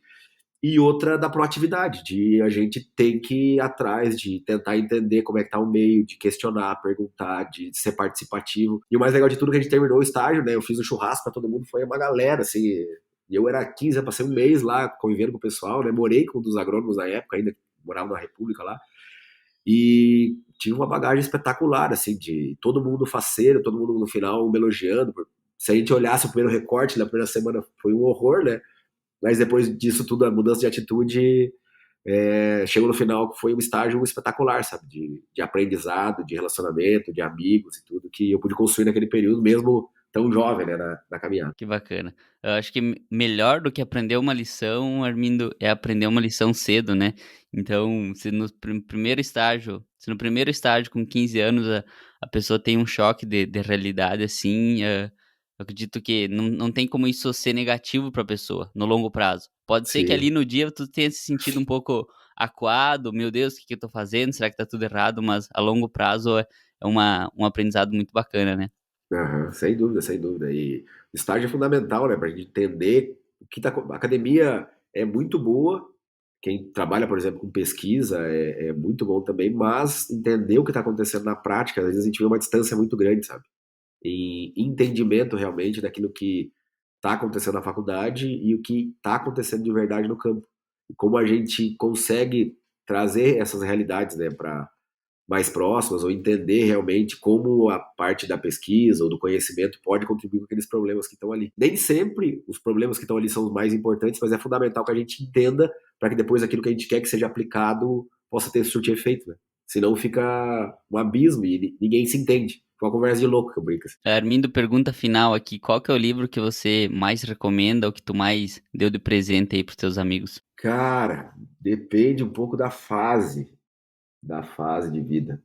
E outra da proatividade, de a gente tem que ir atrás, de tentar entender como é que tá o meio, de questionar, perguntar, de ser participativo. E o mais legal de tudo é que a gente terminou o estágio, né? Eu fiz o churrasco para todo mundo, foi uma galera, assim. E eu era 15, eu passei um mês lá convivendo com o pessoal, né? Morei com um dos agrônomos na época, ainda morava na República lá. E tive uma bagagem espetacular, assim, de todo mundo faceiro, todo mundo no final me elogiando. Se a gente olhasse o primeiro recorte da primeira semana, foi um horror, né? Mas depois disso tudo, a mudança de atitude chegou no final que foi um estágio espetacular, sabe? De aprendizado, de relacionamento, de amigos e tudo que eu pude construir naquele período, mesmo tão jovem, né, na caminhada. Que bacana. Eu acho que melhor do que aprender uma lição, Armindo, é aprender uma lição cedo, né? Então, se no primeiro estágio com 15 anos a pessoa tem um choque de realidade assim, eu acredito que não tem como isso ser negativo para a pessoa no longo prazo. Pode ser que ali Sim. no dia tu tenha se sentido um pouco acuado, meu Deus, o que que eu tô fazendo? Será que tá tudo errado? Mas a longo prazo é um aprendizado muito bacana, né? Aham, sem dúvida, sem dúvida. E o estágio é fundamental, né, para a gente entender o que tá. A academia é muito boa, quem trabalha, por exemplo, com pesquisa é muito bom também, mas entender o que está acontecendo na prática, às vezes a gente vê uma distância muito grande, sabe? E entendimento realmente daquilo que está acontecendo na faculdade e o que está acontecendo de verdade no campo. E como a gente consegue trazer essas realidades, né, para mais próximas ou entender realmente como a parte da pesquisa ou do conhecimento pode contribuir com aqueles problemas que estão ali. Nem sempre os problemas que estão ali são os mais importantes, mas é fundamental que a gente entenda para que depois aquilo que a gente quer que seja aplicado possa ter surtir efeito, né? Senão fica um abismo e ninguém se entende. Foi uma conversa de louco que eu brinco, assim. Armindo, pergunta final aqui. Qual que é o livro que você mais recomenda ou que tu mais deu de presente aí pros teus amigos? Cara, depende um pouco da fase de vida.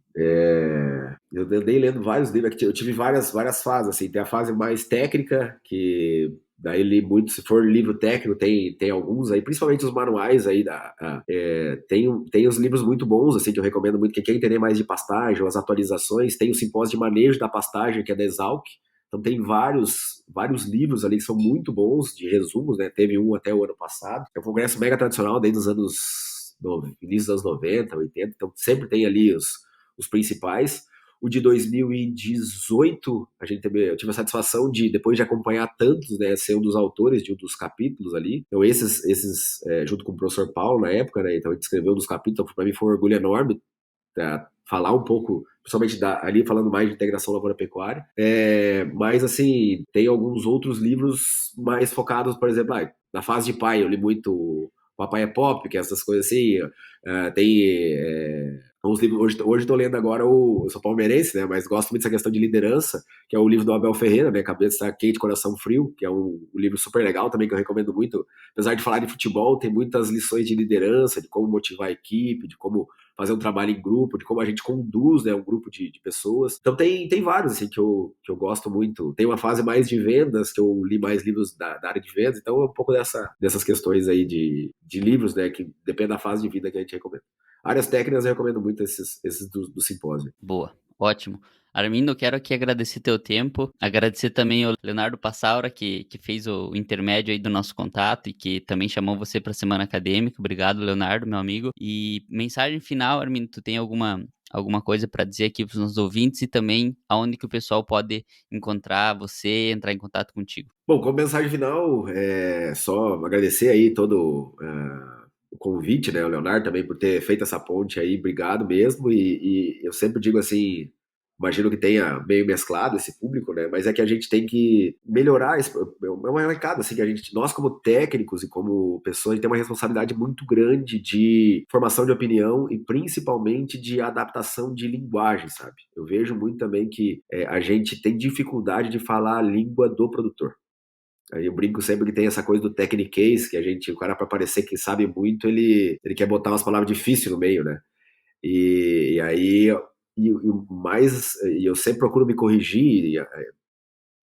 Eu andei lendo vários livros, eu tive várias fases, assim, tem a fase mais técnica, que daí li muito, se for livro técnico, tem alguns aí, principalmente os manuais aí, tem os livros muito bons, assim, que eu recomendo muito, quem quer entender mais de pastagem, as atualizações, tem o simpósio de manejo da pastagem, que é da Exalc, Então tem vários livros ali que são muito bons de resumos, né? Teve um até o ano passado. É um congresso mega tradicional desde os anos início dos anos 90, 80, então sempre tem ali os principais. O de 2018, eu tive a satisfação de, depois de acompanhar tantos, né, ser um dos autores de um dos capítulos ali. Então, junto com o professor Paulo na época, né, então a gente escreveu um dos capítulos, então, para mim foi um orgulho enorme falar um pouco, principalmente ali falando mais de integração lavoura-pecuária. Mas, assim, tem alguns outros livros mais focados, por exemplo, na fase de pai, eu li muito Papai é Pop, que é essas coisas assim. Tem uns livros, hoje estou lendo agora eu sou palmeirense, né, mas gosto muito dessa questão de liderança, que é o livro do Abel Ferreira, né, Cabeça Quente, Coração Frio, que é um livro super legal também, que eu recomendo muito. Apesar de falar de futebol, tem muitas lições de liderança, de como motivar a equipe, de como fazer um trabalho em grupo, de como a gente conduz, né, um grupo de pessoas. Então tem vários assim que eu gosto muito. Tem uma fase mais de vendas, que eu li mais livros da área de vendas, então é um pouco dessas questões aí de livros, né, que depende da fase de vida que a gente recomenda. Áreas técnicas eu recomendo muito esses do simpósio. Boa, ótimo. Armindo, eu quero aqui agradecer teu tempo, agradecer também ao Leonardo Passaura, que fez o intermédio aí do nosso contato e que também chamou você para a Semana Acadêmica. Obrigado, Leonardo, meu amigo. E mensagem final, Armindo, tu tem alguma coisa para dizer aqui para os nossos ouvintes e também aonde que o pessoal pode encontrar você, entrar em contato contigo? Bom, como mensagem final, só agradecer aí todo o convite, né, o Leonardo também por ter feito essa ponte aí, obrigado mesmo, e eu sempre digo assim, imagino que tenha meio mesclado esse público, né, mas é que a gente tem que melhorar, é uma recado, assim, que nós como técnicos e como pessoas, a gente tem uma responsabilidade muito grande de formação de opinião e principalmente de adaptação de linguagem, sabe? Eu vejo muito também que a gente tem dificuldade de falar a língua do produtor. Aí eu brinco sempre que tem essa coisa do techniquez, que o cara, para parecer que sabe muito, ele quer botar umas palavras difíceis no meio, né? E aí, e eu sempre procuro me corrigir,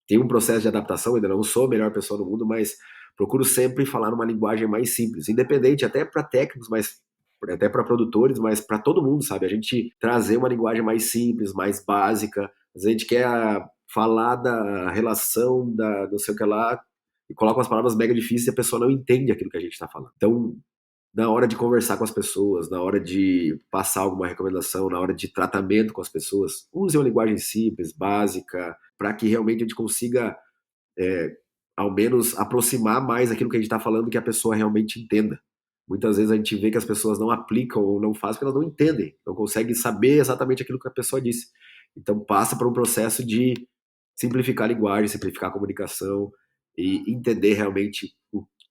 tem um processo de adaptação, ainda não sou a melhor pessoa do mundo, mas procuro sempre falar numa linguagem mais simples, independente, até para técnicos, mas até para produtores, mas para todo mundo, sabe? A gente trazer uma linguagem mais simples, mais básica, às vezes a gente quer falar da relação da não sei o que lá, e coloca umas palavras mega difíceis e a pessoa não entende aquilo que a gente está falando. Então, na hora de conversar com as pessoas, na hora de passar alguma recomendação, na hora de tratamento com as pessoas, use uma linguagem simples, básica, para que realmente a gente consiga, ao menos, aproximar mais aquilo que a gente está falando, que a pessoa realmente entenda. Muitas vezes a gente vê que as pessoas não aplicam ou não fazem porque elas não entendem, não conseguem saber exatamente aquilo que a pessoa disse. Então passa por um processo de simplificar a linguagem, simplificar a comunicação e entender realmente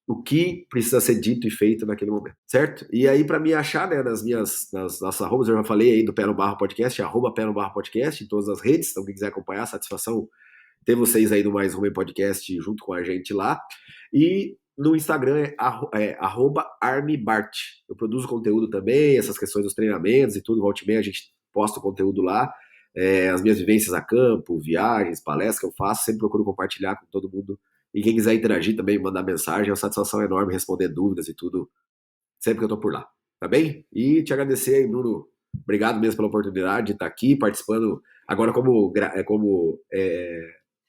o que precisa ser dito e feito naquele momento, certo? E aí, para me achar, né, nas nossas arrobas, eu já falei aí do Pé no Barro Podcast, @Pé no Barro Podcast, em todas as redes, então quem quiser acompanhar, satisfação ter vocês aí no Mais Rumo Podcast junto com a gente lá. E no Instagram @armibart. Eu produzo conteúdo também, essas questões dos treinamentos e tudo, volta e meia a gente posta o conteúdo lá. As minhas vivências a campo, viagens, palestras que eu faço, sempre procuro compartilhar com todo mundo. E quem quiser interagir também, mandar mensagem, é uma satisfação enorme responder dúvidas e tudo, sempre que eu tô por lá. Tá bem? E te agradecer aí, Bruno. Obrigado mesmo pela oportunidade de estar aqui participando agora como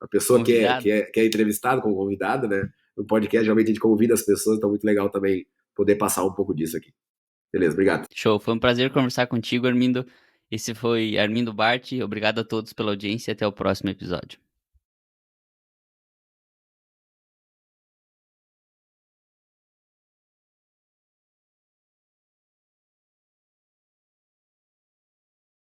a pessoa Convidado? que é entrevistada como convidada, né? No podcast, geralmente a gente convida as pessoas, então é muito legal também poder passar um pouco disso aqui. Beleza, obrigado. Show, foi um prazer conversar contigo, Armindo. Esse foi Armindo Bart. Obrigado a todos pela audiência e até o próximo episódio.